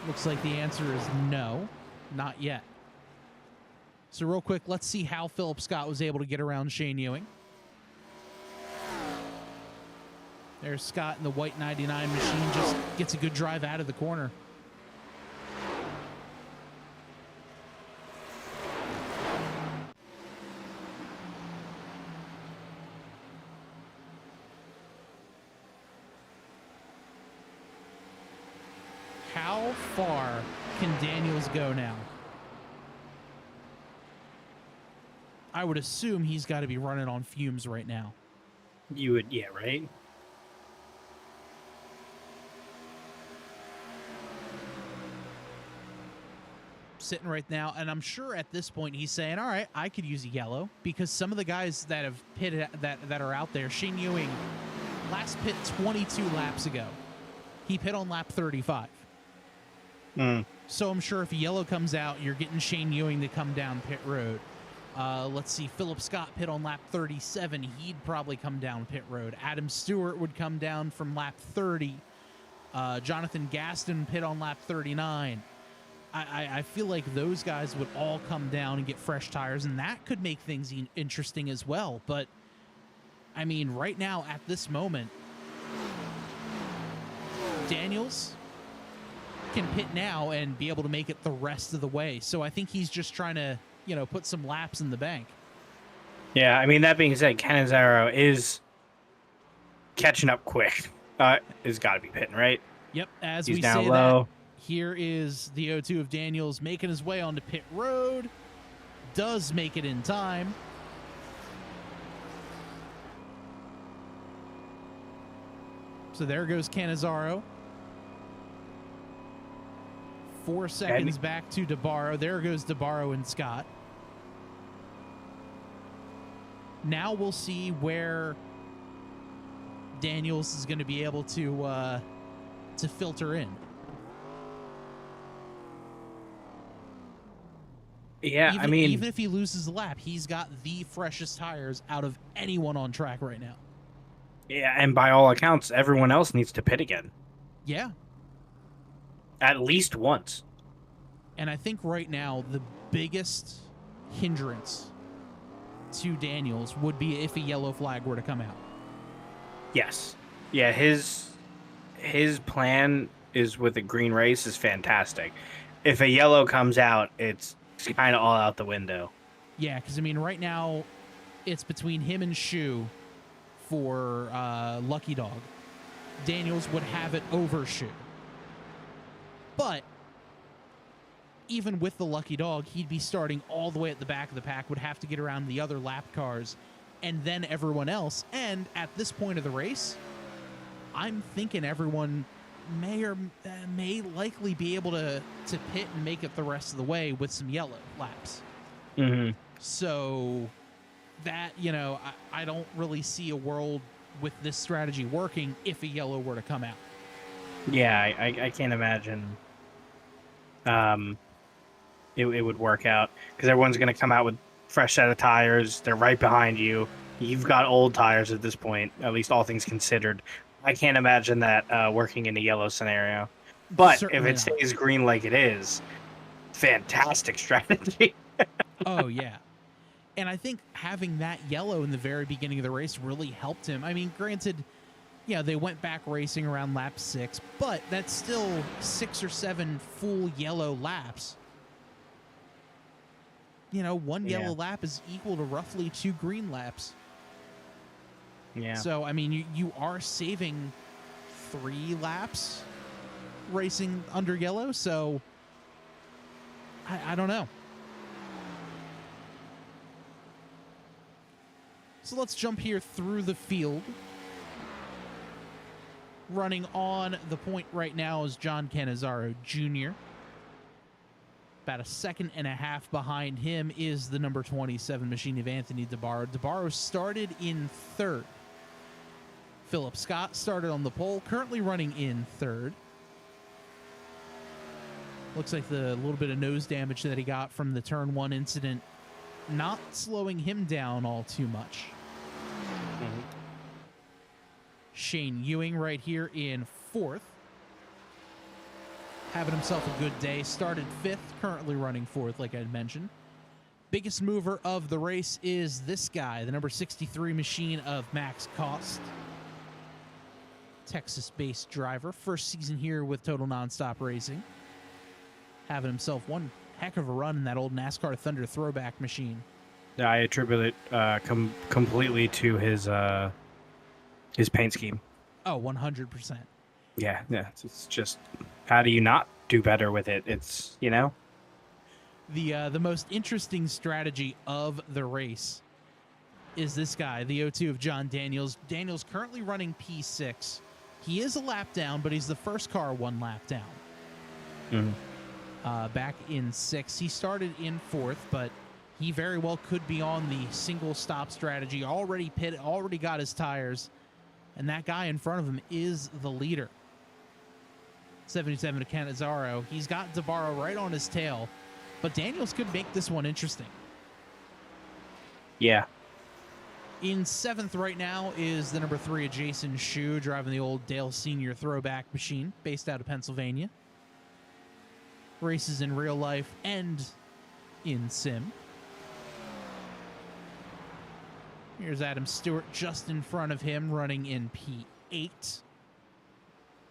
Looks like the answer is no, not yet. So real quick, let's see how Philip Scott was able to get around Shane Ewing. There's Scott in the white 99 machine, just gets a good drive out of the corner. How far can Daniels go now? I would assume he's got to be running on fumes right now. You would, yeah, right? Sitting right now, and I'm sure at this point he's saying, all right, I could use a yellow, because some of the guys that have pitted that are out there, Shane Ewing last pit 22 laps ago. He pit on lap 35. So I'm sure if a yellow comes out, you're getting Shane Ewing to come down pit road. Let's see, Philip Scott pit on lap 37. He'd probably come down pit road. Adam Stewart would come down from lap 30. Jonathan Gaston pit on lap 39. I feel like those guys would all come down and get fresh tires, and that could make things interesting as well. But, I mean, right now, at this moment, Daniels, can pit now and be able to make it the rest of the way. So I think he's just trying to, put some laps in the bank. Yeah, I mean, that being said, Canizaro is catching up quick. Is got to be pitting, right? Yep, as He's we now say low. that, here is the O2 of Daniels making his way onto pit road. Does make it in time. So there goes Canizaro. 4 seconds back to DeBarro. There goes DeBarro and Scott. Now we'll see where Daniels is going to be able to filter in. Yeah, even if he loses a lap, he's got the freshest tires out of anyone on track right now. Yeah, and by all accounts, everyone else needs to pit again. Yeah. At least once. And I think right now the biggest hindrance to Daniels would be if a yellow flag were to come out. Yes. Yeah, his plan is with a green race is fantastic. If a yellow comes out, it's kind of all out the window. Yeah, because, right now it's between him and Schue for Lucky Dog. Daniels would have it over Schue. But even with the Lucky Dog, he'd be starting all the way at the back of the pack, would have to get around the other lap cars, and then everyone else. And at this point of the race, I'm thinking everyone may likely be able to pit and make it the rest of the way with some yellow laps. Mm-hmm. So that, I don't really see a world with this strategy working if a yellow were to come out. Yeah, I can't imagine it would work out, because everyone's going to come out with fresh set of tires. They're right behind you. You've got old tires at this point, at least all things considered. I can't imagine that working in a yellow scenario. But Certainly if it stays green like it is, fantastic strategy. Oh, yeah. And I think having that yellow in the very beginning of the race really helped him. Granted, they went back racing around lap 6, but that's still 6 or 7 full yellow laps. One yellow lap is equal to roughly 2 green laps. Yeah. So, you are saving 3 laps racing under yellow, so I don't know. So let's jump here through the field. Running on the point right now is John Canizaro Jr. About a second and a half behind him is the number 27 machine of Anthony DeBarro. DeBarro started in 3rd. Philip Scott started on the pole, currently running in 3rd. Looks like the little bit of nose damage that he got from the turn 1 incident not slowing him down all too much. Mm-hmm. Shane Ewing right here in 4th. Having himself a good day. Started 5th, currently running 4th, like I mentioned. Biggest mover of the race is this guy, the number 63 machine of Max Cost. Texas-based driver. First season here with Total Nonstop Racing. Having himself one heck of a run in that old NASCAR Thunder throwback machine. I attribute it completely to his paint scheme. Oh, 100%. Yeah. It's just, how do you not do better with it? It's, The most interesting strategy of the race is this guy, the O2 of John Daniels. Daniels currently running P6. He is a lap down, but he's the first car 1 lap down. Mm-hmm. Back in 6th. He started in 4th, but he very well could be on the single stop strategy. Already pitted, already got his tires. And that guy in front of him is the leader. 77 to Canizaro. He's got DeBarro right on his tail. But Daniels could make this one interesting. Yeah. In 7th right now is the number 3 of Jason Schue, driving the old Dale Sr. throwback machine, based out of Pennsylvania. Races in real life and in sim. Here's Adam Stewart just in front of him, running in P8.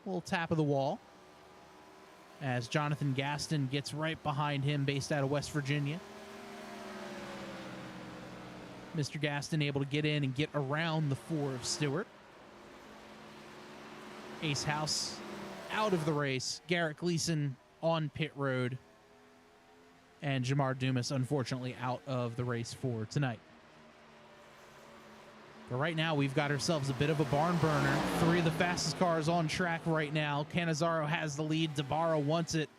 Little tap of the wall. as Jonathan Gaston gets right behind him, based out of West Virginia. Mr. Gaston able to get in and get around the 4 of Stewart. Ace House out of the race. Garrett Gleason on pit road. And Jamar Dumas, unfortunately, out of the race for tonight. But right now, we've got ourselves a bit of a barn burner. 3 of the fastest cars on track right now. Cannizzaro has the lead. DeBarro wants it.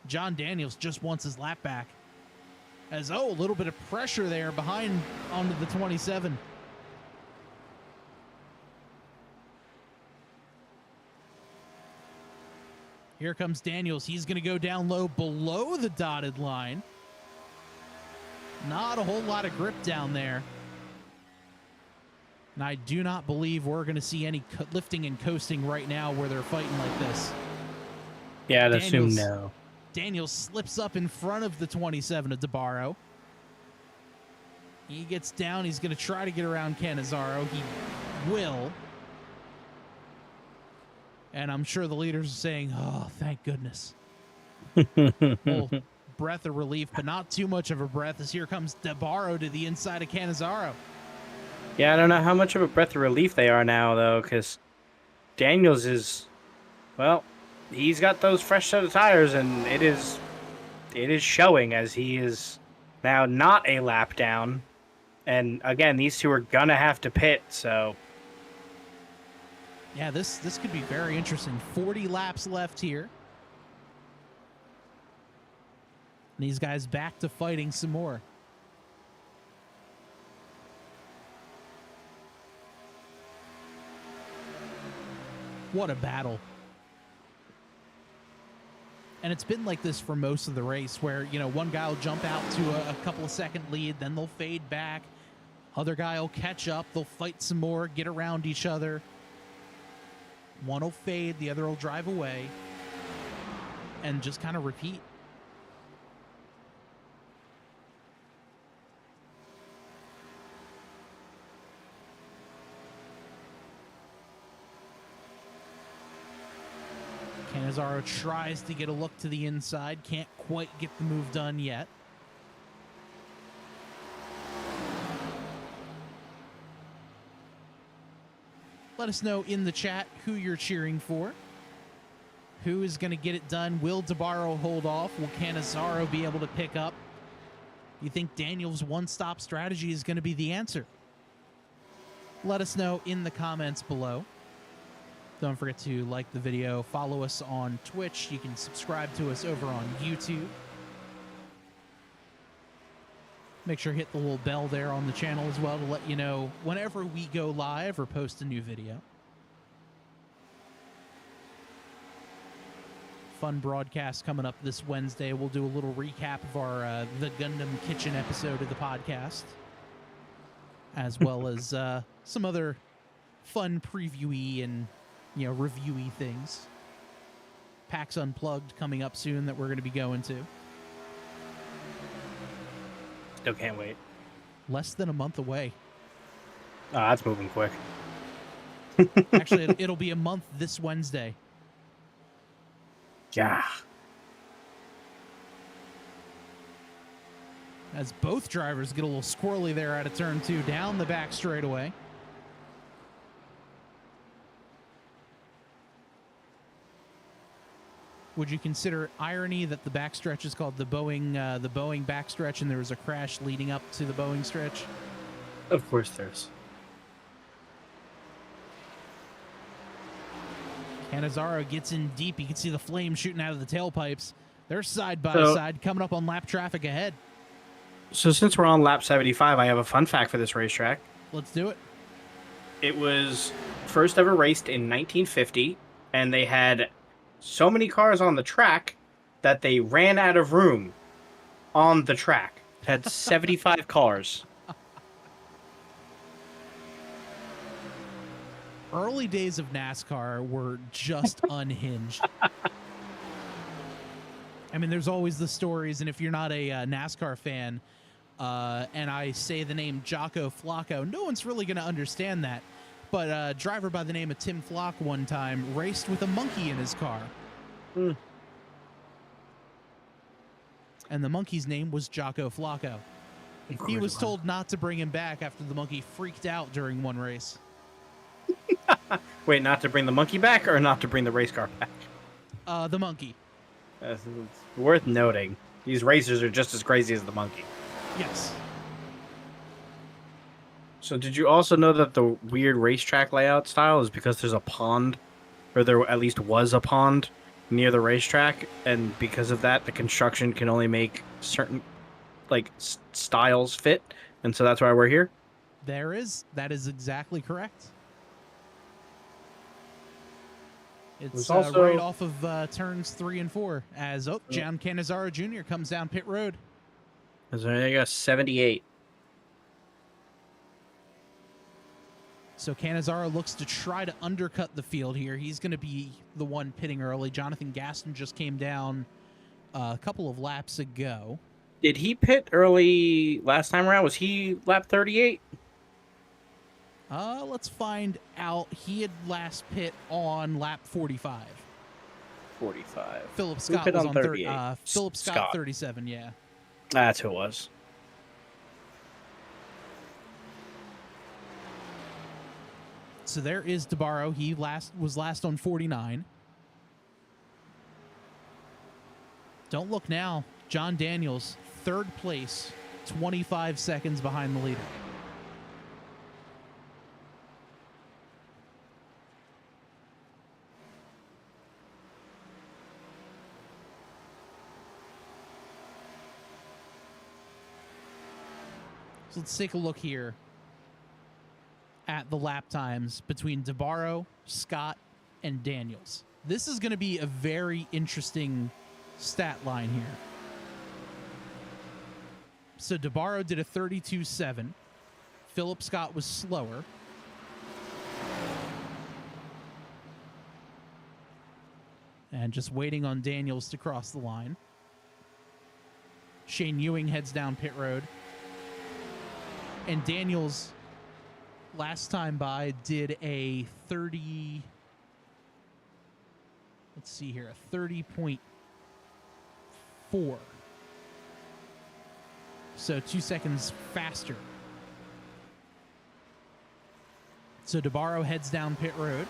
John Daniels just wants his lap back. As, a little bit of pressure there behind onto the 27. Here comes Daniels. He's going to go down low below the dotted line. Not a whole lot of grip down there. And I do not believe we're going to see any lifting and coasting right now where they're fighting like this. Yeah, I'd assume no. Daniels slips up in front of the 27 of DeBarro. He gets down. He's going to try to get around Cannizzaro. He will. And I'm sure the leaders are saying, oh, thank goodness. Well, breath of relief, but not too much of a breath, as here comes DeBarro to the inside of Cannizzaro. Yeah, I don't know how much of a breath of relief they are now, though, because Daniels is, well, he's got those fresh set of tires, and it is showing, as he is now not a lap down. And again, these two are gonna have to pit, so yeah, this could be very interesting. 40 laps left here. And these guys back to fighting some more. What a battle. And it's been like this for most of the race, where, one guy will jump out to a couple of second lead, then they'll fade back. Other guy will catch up. They'll fight some more, get around each other. One will fade, the other will drive away, and just kind of repeat. Cannizzaro tries to get a look to the inside. Can't quite get the move done yet. Let us know in the chat who you're cheering for. Who is going to get it done? Will DeBarro hold off? Will Cannizzaro be able to pick up? You think Daniel's one-stop strategy is going to be the answer? Let us know in the comments below. Don't forget to like the video, follow us on Twitch. You can subscribe to us over on YouTube. Make sure to hit the little bell there on the channel as well to let you know whenever we go live or post a new video. Fun broadcast coming up this Wednesday. We'll do a little recap of our The Gundam Kitchen episode of the podcast, as well as some other fun previewy and reviewy things. PAX Unplugged coming up soon that we're going to be going to. still can't wait. Less than a month away. Oh, that's moving quick. Actually, it'll be a month this Wednesday. Yeah. As both drivers get a little squirrely there out of turn 2 down the back straightaway. Would you consider it irony that the backstretch is called the Boeing backstretch, and there was a crash leading up to the Boeing stretch? Of course there's. Cannizzaro gets in deep. You can see the flames shooting out of the tailpipes. They're side by side, coming up on lap traffic ahead. So since we're on lap 75, I have a fun fact for this racetrack. Let's do it. It was first ever raced in 1950, and they had so many cars on the track that they ran out of room on the track. It had 75 cars. Early days of NASCAR were just unhinged. I mean, there's always the stories, and if you're not a NASCAR fan, and I say the name Jocko Flacco, no one's really going to understand that. But a driver by the name of Tim Flock one time raced with a monkey in his car. and the monkey's name was Jocko Flacco. He was told not to bring him back after the monkey freaked out during one race. Wait, not to bring the monkey back or not to bring the race car back? The monkey. It's worth noting. These racers are just as crazy as the monkey. Yes. So did you also know that the weird racetrack layout style is because there's a pond, or there at least was a pond near the racetrack, and because of that, the construction can only make certain styles fit, and so that's why we're here? That is exactly correct. It's also right off of turns 3 and 4 as John Canizaro Jr. comes down pit road. There you go, 78. So Canizaro looks to try to undercut the field here. He's going to be the one pitting early. Jonathan Gaston just came down a couple of laps ago. Did he pit early last time around? Was he lap 38? Let's find out. He had last pit on lap 45. 45. Philip Scott pit was on on 38? Philip Scott 37, yeah. That's who it was. So there is DeBarro. He was last on 49. Don't look now. John Daniels, 3rd place, 25 seconds behind the leader. So let's take a look here at the lap times between DeBarro, Scott, and Daniels. This is going to be a very interesting stat line here. So DeBarro did a 32.7. Philip Scott was slower. And just waiting on Daniels to cross the line. Shane Ewing heads down pit road. And Daniels, last time by, did a 30... Let's see here, a 30.4. So 2 seconds faster. So DeBarro heads down pit road.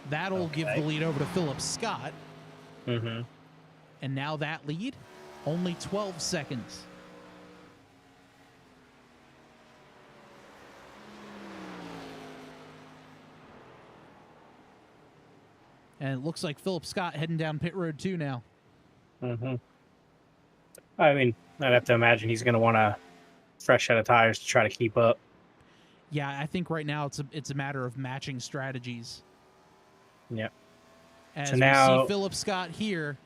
That'll give the lead over to Philip Scott. Mm-hmm. And now that lead, only 12 seconds. And it looks like Philip Scott heading down pit road too now. Mm-hmm. I mean, I'd have to imagine he's going to want a fresh set of tires to try to keep up. Yeah, I think right now it's a matter of matching strategies. Yep. As so now, we see Philip Scott here,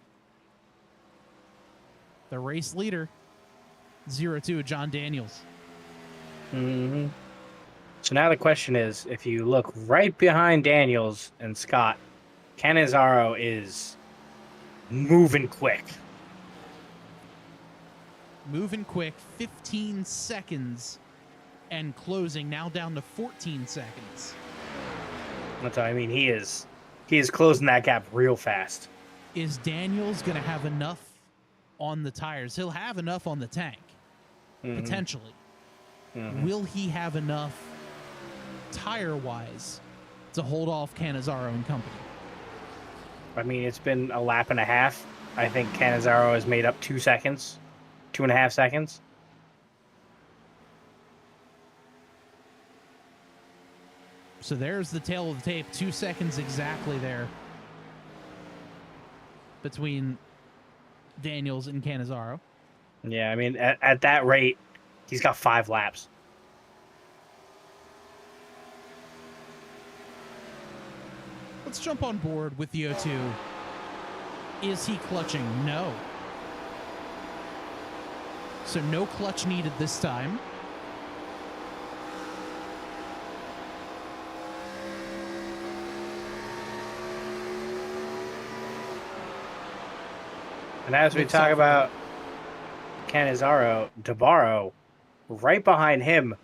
the race leader, 0-2 of John Daniels. Mm-hmm. So now the question is, if you look right behind Daniels and Scott, Canizaro is moving quick. Moving quick, 15 seconds, and closing now down to 14 seconds. That's what I mean. He is closing that gap real fast. Is Daniels going to have enough on the tires? He'll have enough on the tank, potentially. Mm-hmm. Will he have enough tire-wise to hold off Canizaro and company? I mean, it's been a lap and a half. I think Canizaro has made up 2 seconds, 2.5 seconds. So there's the tail of the tape, 2 seconds exactly there between Daniels and Canizaro. Yeah, I mean, at that rate, he's got 5 laps. Let's jump on board with the O2. Is he clutching? No. So no clutch needed this time. And as we talk about Canizaro, DeBarro, right behind him,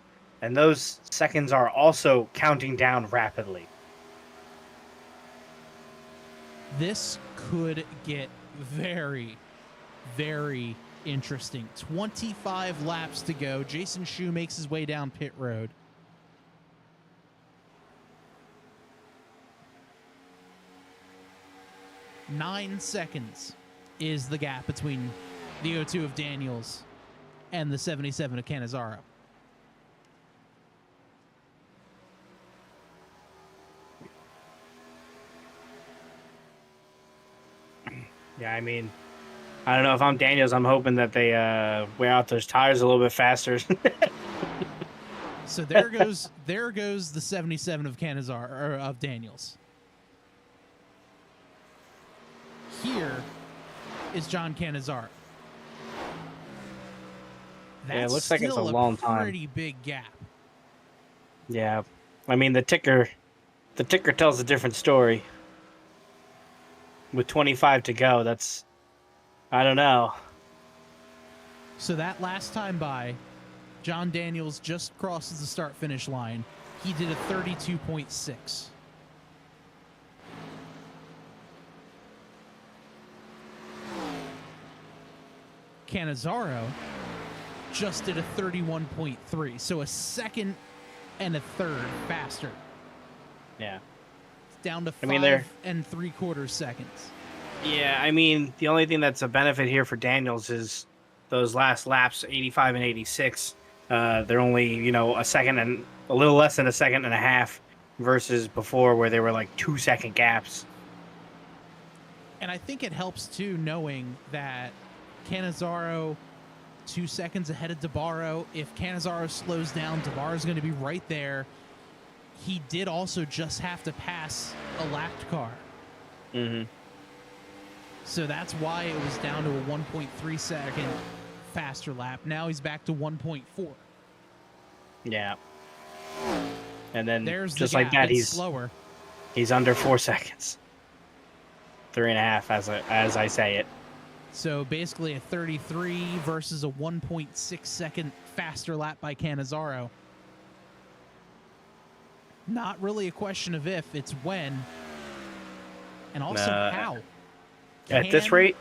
and those seconds are also counting down rapidly. This could get very, very Interesting. 25 laps to go. Jason Schue makes his way down pit road. Nine seconds is the gap between the 02 of Daniels and the 77 of Canizaro. Yeah, I mean, I don't know if I'm Daniels. I'm hoping that they wear out those tires a little bit faster. So there goes the 77 of Canizaro, or of Daniels. Here is John Canizaro. Yeah, it looks like it's a long time. Pretty big gap. Yeah, I mean the ticker tells a different story. With 25 to go, that's, I don't know. So that last time by, John Daniels just crosses the start-finish line. He did a 32.6. Canizaro just did a 31.3, so a second and a third faster. Yeah. Down to 5 3/4 seconds. Yeah, I mean, the only thing that's a benefit here for Daniels is those last laps, 85 and 86. They're only, a second and a little less than a second and a half versus before where they were like 2-second gaps. And I think it helps too knowing that Canizaro 2 seconds ahead of DeBarro. If Canizaro slows down, DeBarro's going to be right there. He did also just have to pass a lapped car. Mm-hmm. So that's why it was down to a 1.3 second faster lap. Now he's back to 1.4. Yeah. And then there's just the like that, he's slower. He's under 4 seconds. 3.5 as I say it. So basically a 33 versus a 1.6 second faster lap by Canizaro. Not really a question of if, it's when. And also how. At this rate,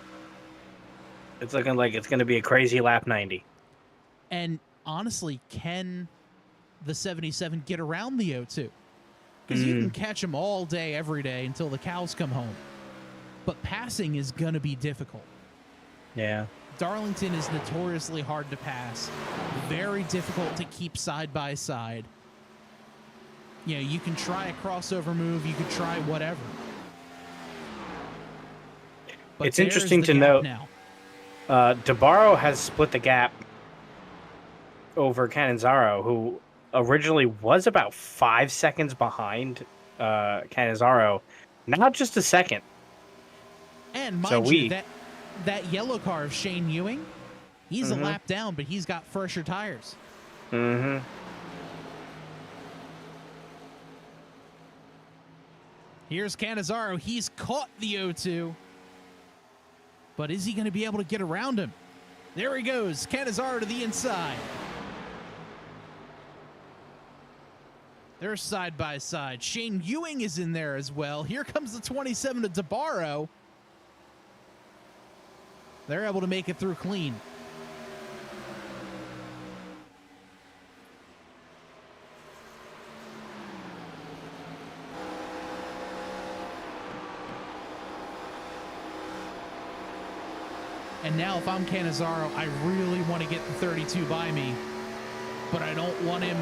it's looking like it's going to be a crazy lap 90. And honestly, can the 77 get around the 02? Because you can catch them all day, every day until the cows come home. But passing is going to be difficult. Yeah. Darlington is notoriously hard to pass. Very difficult to keep side by side. You can try a crossover move. You could try whatever. But it's interesting to note now. DeBarro has split the gap over Canizaro, who originally was about 5 seconds behind Canizaro. Now just a second. And mind you, that yellow car of Shane Ewing, he's a lap down, but he's got fresher tires. Mm-hmm. Here's Canizaro. He's caught the 02. But is he going to be able to get around him? There he goes. Canizaro to the inside. They're side by side. Shane Ewing is in there as well. Here comes the 27 to DeBarro. They're able to make it through clean. And now if I'm Canizaro, I really want to get the 32 by me. But I don't want him,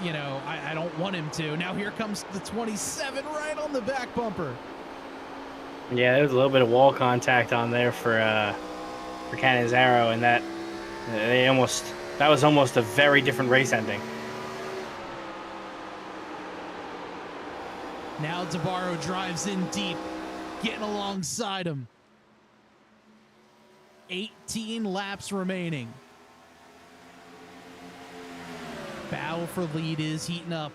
I don't want him to. Now here comes the 27 right on the back bumper. Yeah, there was a little bit of wall contact on there for Canizaro, and that was almost a very different race ending. Now DeBarro drives in deep, getting alongside him. 18 laps remaining. Battle for lead is heating up.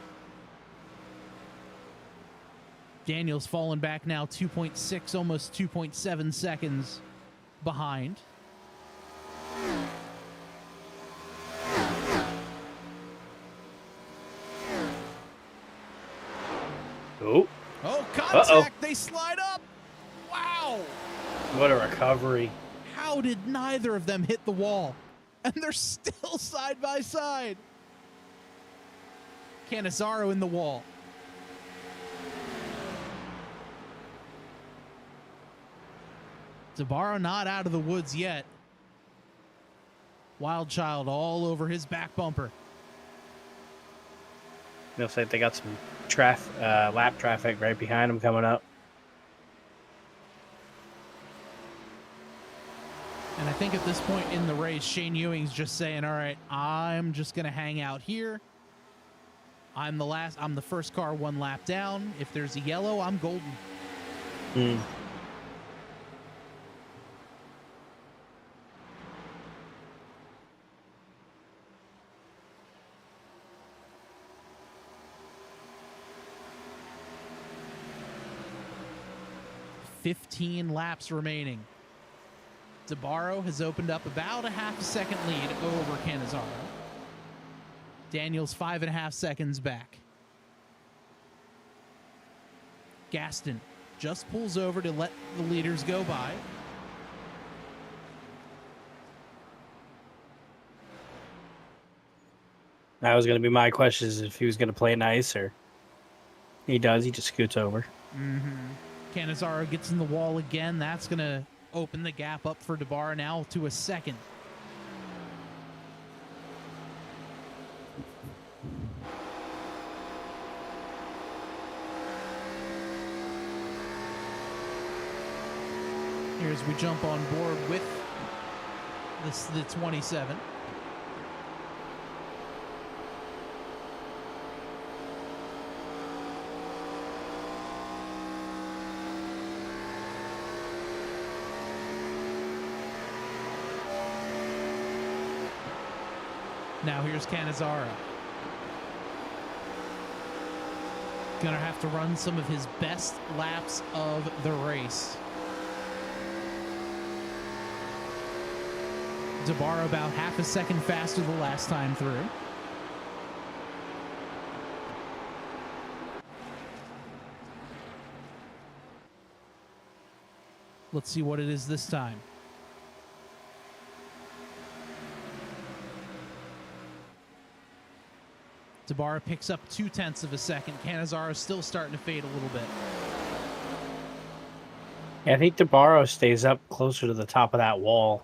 Daniels falling back now 2.6, almost 2.7 seconds behind. Oh, contact! They slide up! Wow! What a recovery. How How did neither of them hit the wall? And they're still side by side. Canizaro in the wall. Tabaro not out of the woods yet. Wild Child all over his back bumper. Looks like they got some lap traffic right behind them coming up. And I think at this point in the race, Shane Ewing's just saying, all right, I'm just going to hang out here. I'm the first car one lap down. If there's a yellow, I'm golden. Mm. $15 laps remaining. Tabaro has opened up about a half a second lead over Canizaro. Daniel's 5.5 seconds back. Gaston just pulls over to let the leaders go by. That was going to be my question, is if he was going to play nice, or he does. He just scoots over. Canizaro gets in the wall again. That's going to open the gap up for Tabaro now to a second. Here's we jump on board with the 27. Now here's Canizaro. Gonna have to run some of his best laps of the race. Tabaro about half a second faster the last time through. Let's see what it is this time. Tabaro picks up 0.2 of a second. Canizaro is still starting to fade a little bit. Yeah, I think Tabaro stays up closer to the top of that wall.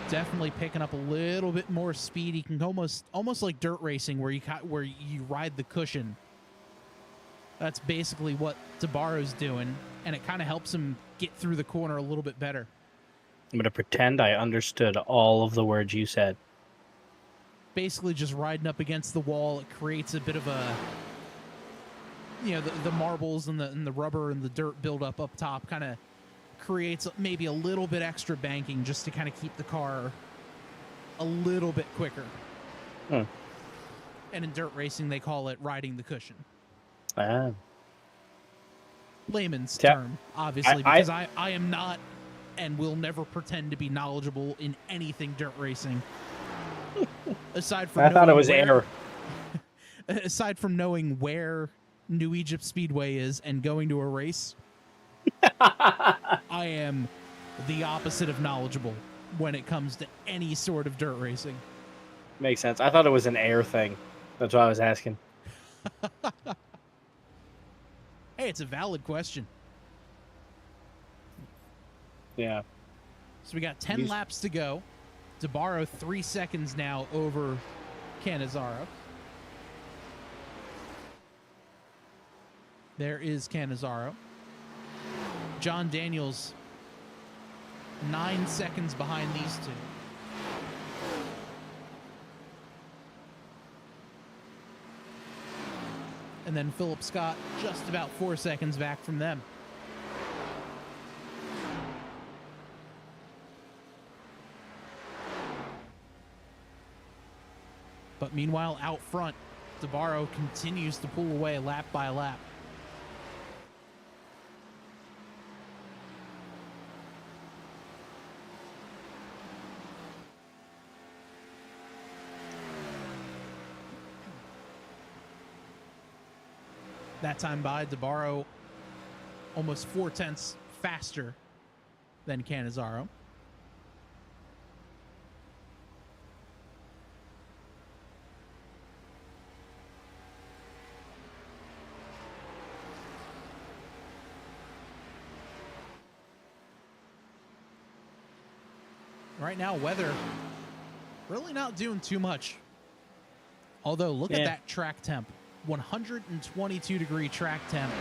Definitely picking up a little bit more speed. He can almost like dirt racing, where you ride the cushion. That's basically what Tabaro's doing, and it kind of helps him get through the corner a little bit better. I'm going to pretend I understood all of the words you said. Basically just riding up against the wall. It creates a bit of a, the marbles and the rubber and the dirt buildup up top kind of creates maybe a little bit extra banking just to kind of keep the car a little bit quicker. And in dirt racing, they call it riding the cushion. Layman's term, obviously, because I am not and will never pretend to be knowledgeable in anything dirt racing. Aside from I thought it was air. Aside from knowing where New Egypt Speedway is and going to a race, I am the opposite of knowledgeable when it comes to any sort of dirt racing. Makes sense. I thought it was an air thing. That's why I was asking. Hey, it's a valid question. Yeah. So we got 10 laps to go. Tabaro 3 seconds now over Canizaro. There is Canizaro. John Daniels 9 seconds behind these two. And then Philip Scott just about 4 seconds back from them. But meanwhile, out front, Tabaro continues to pull away lap by lap. that time by. DeBarro almost 4/10 faster than Cannizzaro. Right now, weather really not doing too much. Although, look at that track temp. 122-degree track temp.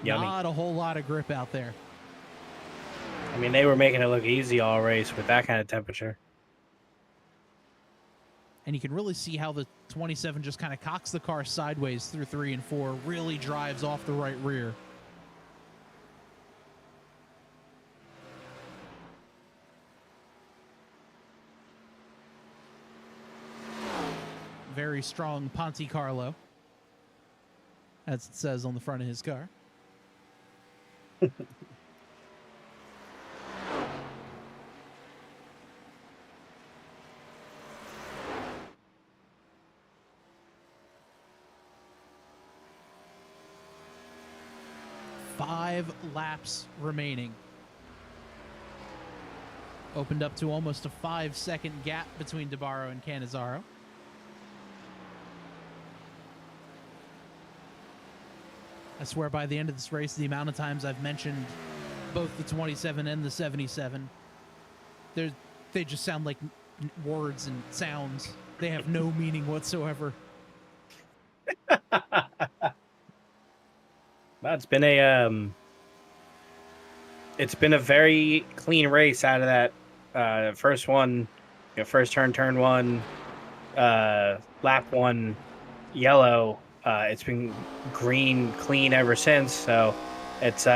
Yummy. Not a whole lot of grip out there. I mean, they were making it look easy all race with that kind of temperature. And you can really see how the 27 just kind of cocks the car sideways through 3 and 4, really drives off the right rear. Very strong Ponte Carlo, as it says on the front of his car. Five laps remaining. Opened up to almost a 5-second gap between DeBarro and Cannizzaro. I swear by the end of this race, the amount of times I've mentioned both the 27 and the 77, they just sound like words and sounds. They have no meaning whatsoever. Well, it's been a very clean race out of that first one, first turn one, lap one, yellow. It's been green, clean ever since. So it's,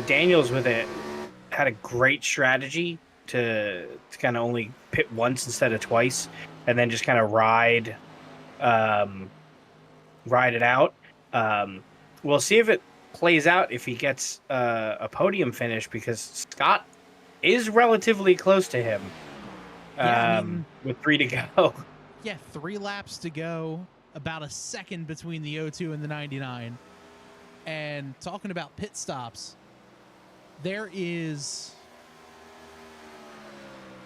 Daniels with it had a great strategy to kind of only pit once instead of twice, and then just kind of ride it out. We'll see if it plays out if he gets a podium finish, because Scott is relatively close to him with 3 to go. Yeah, 3 laps to go. About a second between the 02 and the 99. And talking about pit stops, there is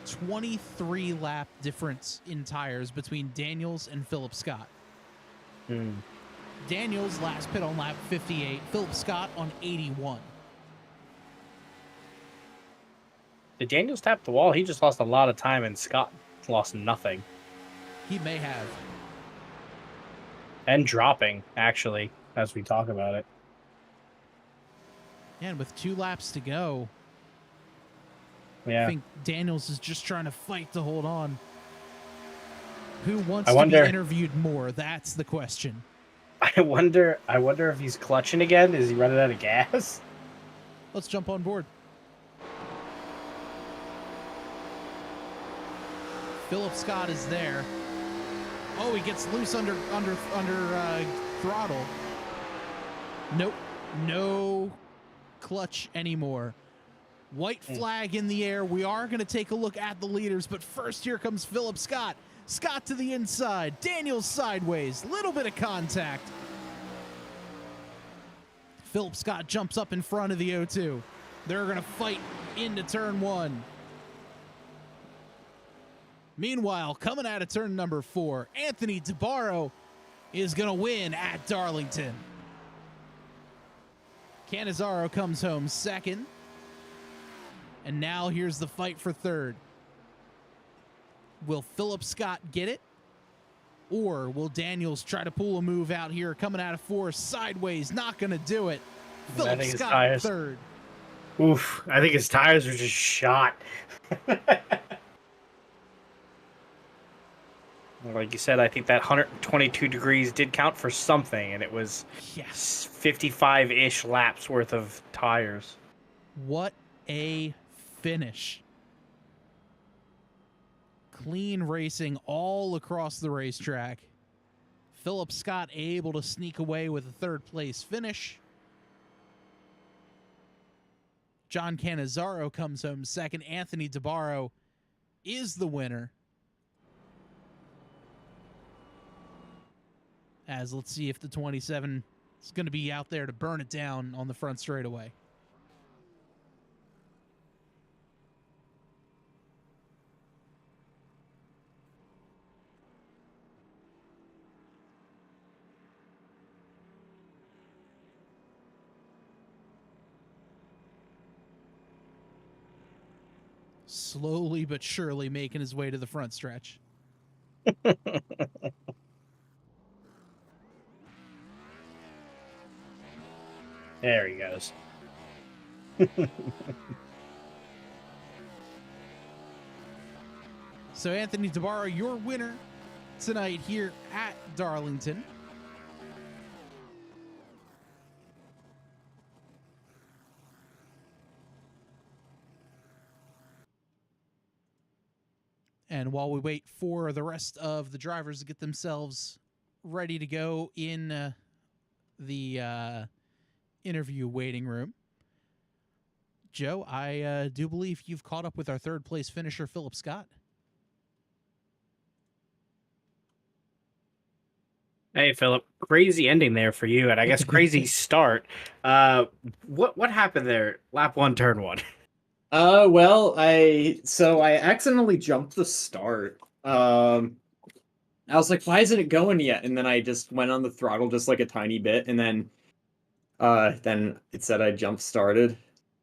23 lap difference in tires between Daniels and Philip Scott. Daniels last pit on lap 58, Philip Scott on 81. Did Daniels tap the wall? He just lost a lot of time, and Scott lost nothing. He may have. And dropping, actually, as we talk about it. Yeah, and with 2 laps to go, yeah, I think Daniels is just trying to fight to hold on. Who wants to be interviewed more? That's the question. I wonder if he's clutching again. Is he running out of gas? Let's jump on board. Philip Scott is there. Oh, he gets loose under throttle. Nope, no clutch anymore. White flag in the air. We are going to take a look at the leaders, but first here comes Philip Scott. Scott to the inside. Daniels sideways. Little bit of contact. Philip Scott jumps up in front of the 02. They're going to fight into turn 1. Meanwhile, coming out of turn number 4, Anthony DeBarro is going to win at Darlington. Cannizzaro comes home second. And now here's the fight for third. Will Philip Scott get it? Or will Daniels try to pull a move out here, coming out of 4 sideways? Not going to do it. Philip Scott third. Oof, I think his tires are just shot. Like you said, I think that 122 degrees did count for something, and it was 55-ish laps worth of tires. What a finish. Clean racing all across the racetrack. Philip Scott able to sneak away with a 3rd place finish. John Cannizzaro comes home second. Anthony DeBarro is the winner. as let's see if the 27 is going to be out there to burn it down on the front straightaway. Slowly but surely making his way to the front stretch. There he goes. So, Anthony Tabara, your winner tonight here at Darlington. And while we wait for the rest of the drivers to get themselves ready to go in the interview waiting room, Joe, I do believe you've caught up with our third place finisher, Philip Scott. Hey, Philip, crazy ending there for you, and I guess crazy start. What happened there? Lap 1, turn 1. Well, I accidentally jumped the start. I was like, why isn't it going yet? And then I just went on the throttle just like a tiny bit, and then it said I jump started.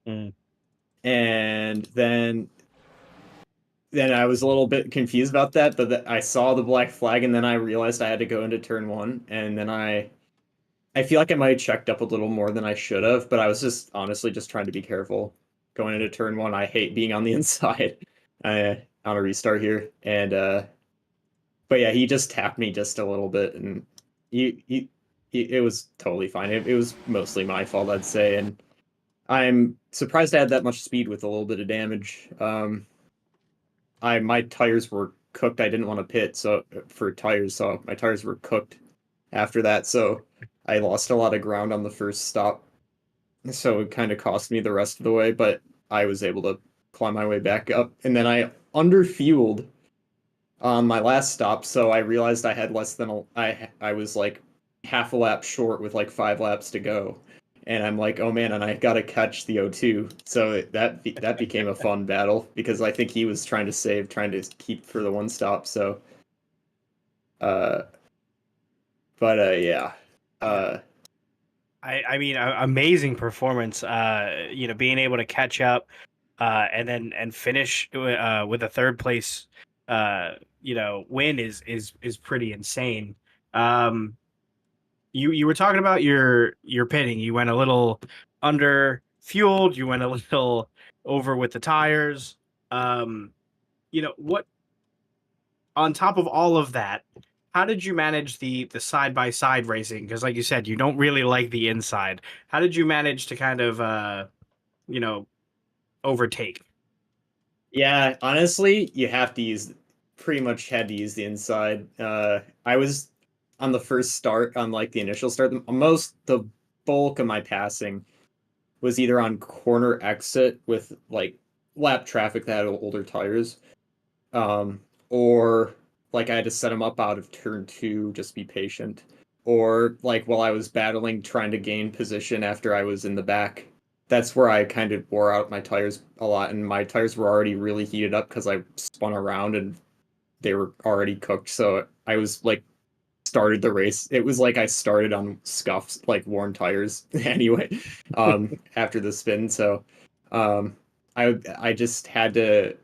Mm. And then I was a little bit confused about that, but I saw the black flag, and then I realized I had to go into turn 1, and then I feel like I might have checked up a little more than I should have, but I was just honestly just trying to be careful. Going into turn 1, I hate being on the inside on a restart here. And but yeah, he just tapped me just a little bit, and it was totally fine. It was mostly my fault, I'd say, and I'm surprised I had that much speed with a little bit of damage. My tires were cooked. I didn't want to pit for tires, so my tires were cooked after that. So I lost a lot of ground on the first stop. So it kind of cost me the rest of the way, but I was able to climb my way back up. And then I underfueled on my last stop, so I realized I had less than I was like half a lap short with like 5 laps to go. And I'm like, oh man, and I got to catch the O2. So that became a fun battle, because I think he was trying to keep for the one stop. So, yeah. I mean, amazing performance. Being able to catch up, and finish with a third place, win is pretty insane. You were talking about your pitting. You went a little under fueled. You went a little over with the tires. What on top of all of that, how did you manage the side-by-side racing? Because like you said, you don't really like the inside. How did you manage to kind of, overtake? Yeah, honestly, you pretty much had to use the inside. I was on the first start, on like the initial start, the bulk of my passing was either on corner exit with like lap traffic that had older tires, or like I had to set them up out of turn 2, just be patient, or like while I was battling trying to gain position after I was in the back. That's where I kind of wore out my tires a lot, and my tires were already really heated up because I spun around and they were already cooked. So I was like started the race. It was like I started on scuffs, like worn tires anyway, after the spin. So I just had to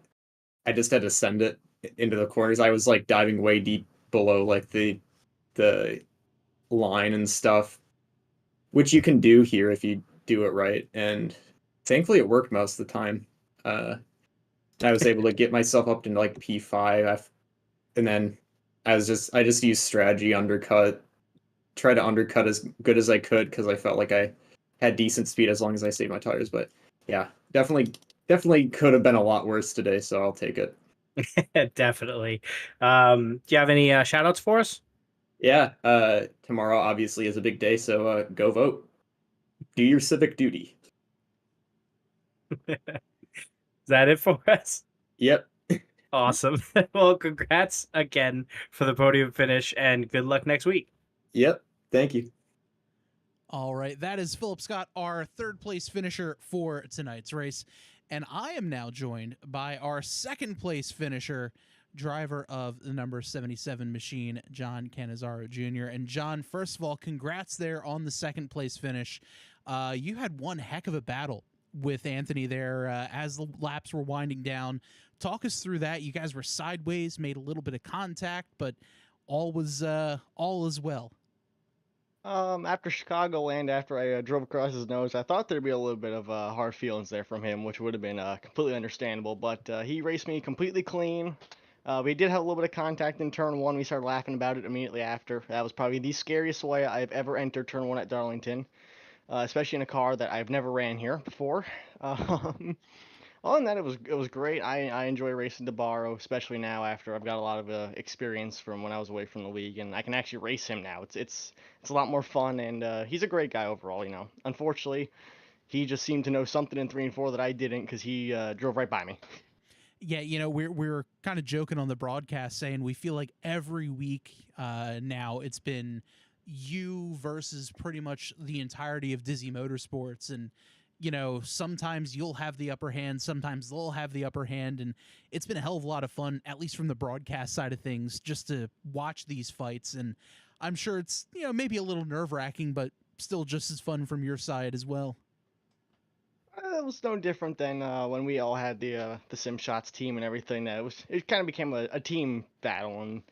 send it into the corners. I was like diving way deep below like the line and stuff, which you can do here if you do it right. And thankfully it worked most of the time. I was able to get myself up to like P5, and then I just used strategy, try to undercut as good as I could, because I felt like I had decent speed as long as I saved my tires. But yeah, definitely could have been a lot worse today, so I'll take it. Definitely. Do you have any shout outs for us? Yeah, tomorrow obviously is a big day, so go vote. Do your civic duty. Is that it for us? Yep. Awesome. Well, congrats again for the podium finish, and good luck next week. Yep. Thank you. All right, that is Philip Scott, our third place finisher for tonight's race. And I am now joined by our second place finisher, driver of the number 77 machine, John Canizaro Jr. And John, first of all, congrats there on the second place finish. You had one heck of a battle with Anthony there as the laps were winding down. Talk us through that. You guys were sideways, made a little bit of contact, but all is well. After Chicagoland, after I drove across his nose, I thought there'd be a little bit of hard feelings there from him, which would have been completely understandable. But he raced me completely clean. We did have a little bit of contact in turn one. We started laughing about it immediately after. That was probably the scariest way I've ever entered turn one at Darlington, especially in a car that I've never ran here before. Other than that, it was great. I enjoy racing DeBarro, especially now after I've got a lot of experience from when I was away from the league, and I can actually race him now. It's a lot more fun, and he's a great guy overall. You know, unfortunately, he just seemed to know something in 3 and 4 that I didn't, because he drove right by me. Yeah, you know, we're kind of joking on the broadcast saying we feel like every week now it's been you versus pretty much the entirety of Dizzy Motorsports, and you know, sometimes you'll have the upper hand, sometimes they'll have the upper hand, and it's been a hell of a lot of fun, at least from the broadcast side of things, just to watch these fights. And I'm sure it's, you know, maybe a little nerve-wracking, but still just as fun from your side as well. It was no different than when we all had the Sim Shots team and everything. It kind of became a team battle, and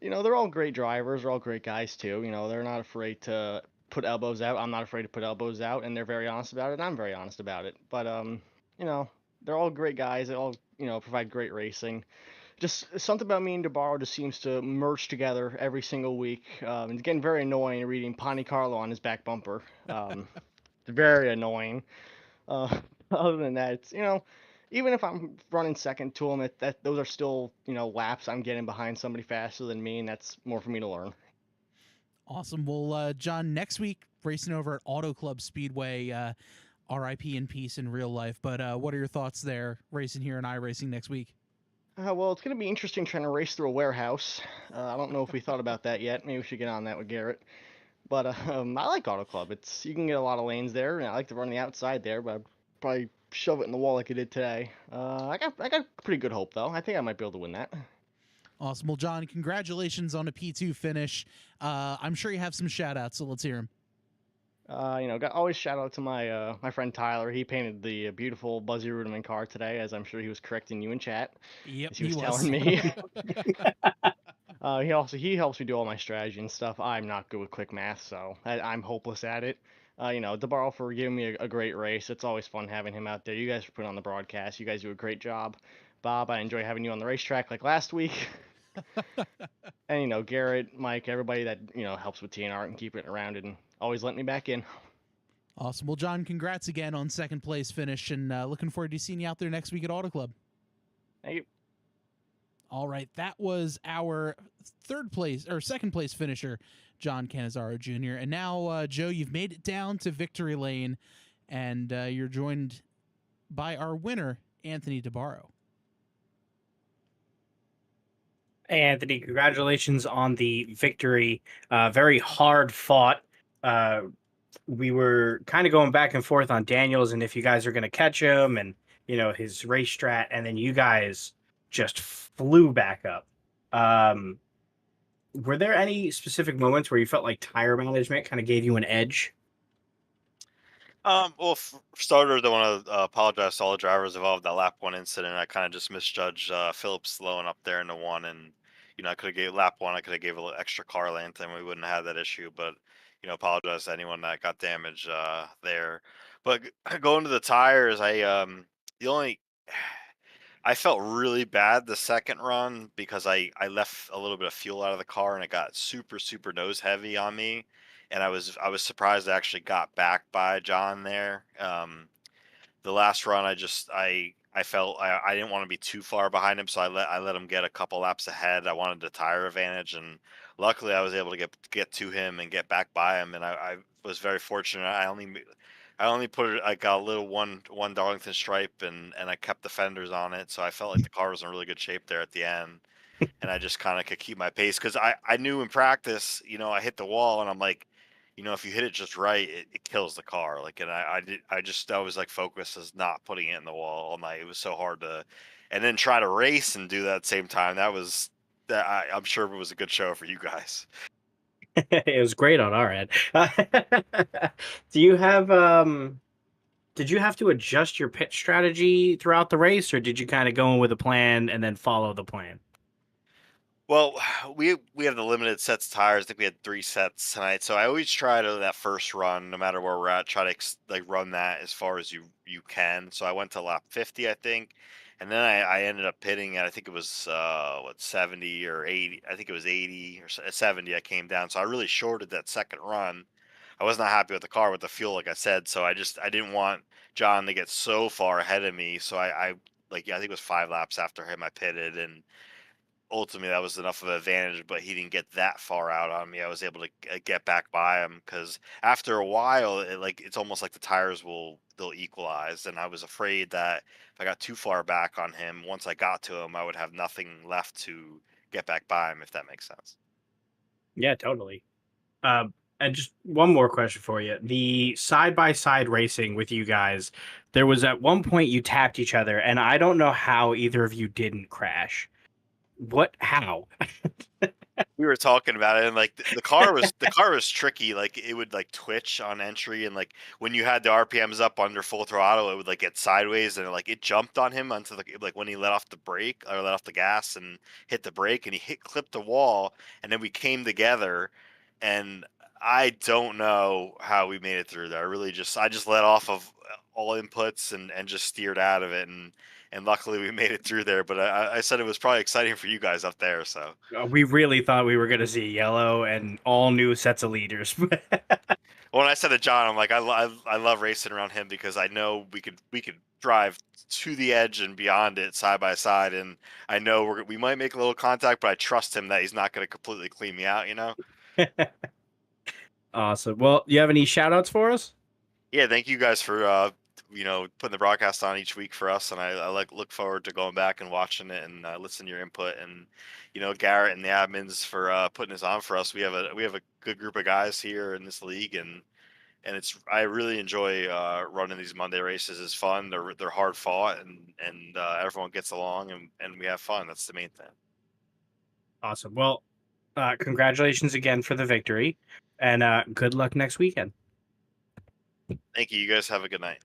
you know, they're all great drivers, they're all great guys too. You know, they're not afraid to put elbows out. I'm not afraid to put elbows out, and they're very honest about it, and I'm very honest about it. But you know, they're all great guys. They all, you know, provide great racing. Just something about me and DeBarro just seems to merge together every single week. It's getting very annoying reading Ponte Carlo on his back bumper. It's very annoying. Uh, other than that, it's, you know, even if I'm running second to him, those are still, you know, laps I'm getting behind somebody faster than me, and that's more for me to learn. Awesome. Well, John, next week racing over at Auto Club Speedway, RIP in peace in real life. But what are your thoughts there, racing here in iRacing next week? Well, it's going to be interesting trying to race through a warehouse. I don't know if we thought about that yet. Maybe we should get on that with Garrett. But I like Auto Club. You can get a lot of lanes there, and I like to run the outside there, but I'd probably shove it in the wall like I did today. I got pretty good hope, though. I think I might be able to win that. Awesome. Well, John, congratulations on a P2 finish. I'm sure you have some shout-outs, so let's hear them. You know, always shout out to my my friend Tyler. He painted the beautiful Buzzy Rudiman car today, as I'm sure he was correcting you in chat. Yep, As he was telling me. He helps me do all my strategy and stuff. I'm not good with quick math, so I'm hopeless at it. You know, DeBarro for giving me a great race. It's always fun having him out there. You guys for putting on the broadcast. You guys do a great job. Bob, I enjoy having you on the racetrack like last week. And you know, Garrett, Mike, everybody that, you know, helps with TNR and keeping it around and always letting me back in. Awesome. Well, John, congrats again on second place finish, and looking forward to seeing you out there next week at Auto Club. Thank you. All right, that was our second place finisher, John Canizaro Jr. And now, Joe, you've made it down to victory lane, and you're joined by our winner, Anthony DeBarro. Hey, Anthony, congratulations on the victory. Very hard fought. We were kind of going back and forth on Daniels and if you guys are going to catch him and, you know, his race strat, and then you guys just flew back up. Were there any specific moments where you felt like tire management kind of gave you an edge? Well, for starters, I want to apologize to all the drivers involved in that lap one incident. I kind of just misjudged Phillips slowing up there into one, and you know, I could have gave lap one. I could have gave a little extra car length, and we wouldn't have that issue. But you know, apologize to anyone that got damaged there. But going to the tires, the only I felt really bad the second run because I left a little bit of fuel out of the car and it got super nose heavy on me, and I was surprised I actually got back by John there. The last run I felt I didn't want to be too far behind him, so I let him get a couple laps ahead. I wanted the tire advantage, and luckily I was able to get to him and get back by him, and I was very fortunate. I only put it, I got a little one Darlington stripe, and I kept the fenders on it, so I felt like the car was in really good shape there at the end. and I just kind of could keep my pace because I knew in practice, I hit the wall and I'm like, if you hit it just right, it kills the car. Like, and I was like focused as not putting it in the wall all night. It was so hard to, and then try to race and do that at the same time. I'm sure it was a good show for you guys. It was great on our end. Do you have did you have to adjust your pit strategy throughout the race, or did you kind of go in with a plan and then follow the plan? Well, we have the limited sets of tires. I think we had 3 sets tonight. So I always try to that first run, no matter where we're at, try to like run that as far as you can. So I went to lap 50, I think, and then I ended up pitting at I think it was 70 or 80. I think it was 80 or 70. I came down, so I really shorted that second run. I was not happy with the car with the fuel, like I said. So I didn't want John to get so far ahead of me. So I like I think it was 5 laps after him I pitted and ultimately that was enough of an advantage, but he didn't get that far out on me. I was able to get back by him because after a while, it's almost like the tires they'll equalize, and I was afraid that if I got too far back on him, once I got to him, I would have nothing left to get back by him, if that makes sense. Yeah, totally. And just one more question for you. The side-by-side racing with you guys, there was at one point you tapped each other, and I don't know how either of you didn't crash. How? We were talking about it, and like the car was tricky. Like it would like twitch on entry, and like when you had the RPMs up under full throttle, it would like get sideways, and it jumped on him onto like when he let off the brake or let off the gas and hit the brake, and he clipped the wall, and then we came together, and I don't know how we made it through there. I just let off of all inputs and just steered out of it, and luckily we made it through there. But I said it was probably exciting for you guys up there. So We really thought we were going to see yellow and all new sets of leaders. when I said to John, I'm like, I love racing around him because I know we could drive to the edge and beyond it side by side, and I know we might make a little contact, but I trust him that he's not going to completely clean me out. Awesome. Well, you have any shout outs for us? Yeah, thank you guys for putting the broadcast on each week for us, and I look forward to going back and watching it and listening to your input, and Garrett and the admins for putting this on for us. We have a good group of guys here in this league, and I really enjoy running these Monday races. It's fun. They're hard fought, and everyone gets along, and we have fun. That's the main thing. Awesome. Well, congratulations again for the victory, and good luck next weekend. Thank you. You guys have a good night.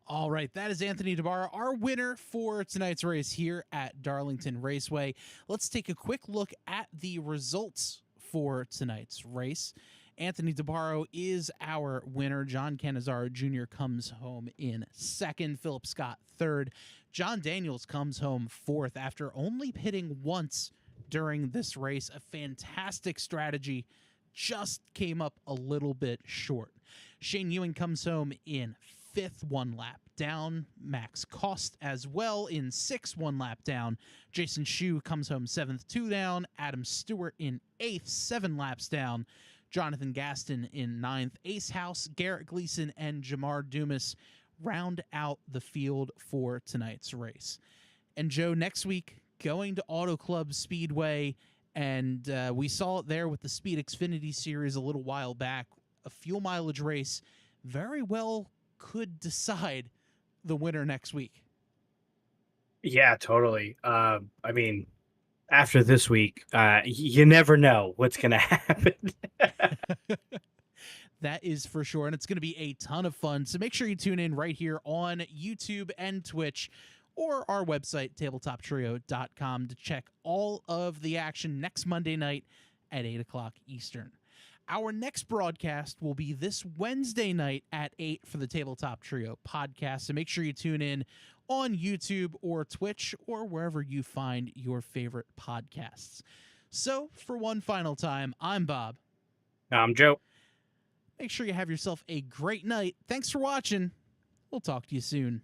All right, that is Anthony DeBarra, our winner for tonight's race here at Darlington Raceway. Let's take a quick look at the results for tonight's race. Anthony DeBarra is our winner. John Canizaro Jr. comes home in second. Philip Scott third. John Daniels comes home fourth after only pitting once during this race. A fantastic strategy, just came up a little bit short. Shane Ewing comes home in fifth, 1 lap down. Max Cost as well in sixth, 1 lap down. Jason Schue comes home seventh, 2 down. Adam Stewart in eighth, 7 laps down. Jonathan Gaston in ninth. Ace House, Garrett Gleason, and Jamar Dumas round out the field for tonight's race. And Joe, next week, going to Auto Club Speedway, and we saw it there with the Speed Xfinity Series a little while back. A fuel mileage race very well could decide the winner next week. Yeah, totally. I mean, after this week, you never know what's going to happen. That is for sure, and it's going to be a ton of fun. So make sure you tune in right here on YouTube and Twitch, or our website, tabletoptrio.com, to check all of the action next Monday night at 8 o'clock Eastern. Our next broadcast will be this Wednesday night at 8 for the Tabletop Trio podcast. So make sure you tune in on YouTube or Twitch or wherever you find your favorite podcasts. So for one final time, I'm Bob. I'm Joe. Make sure you have yourself a great night. Thanks for watching. We'll talk to you soon.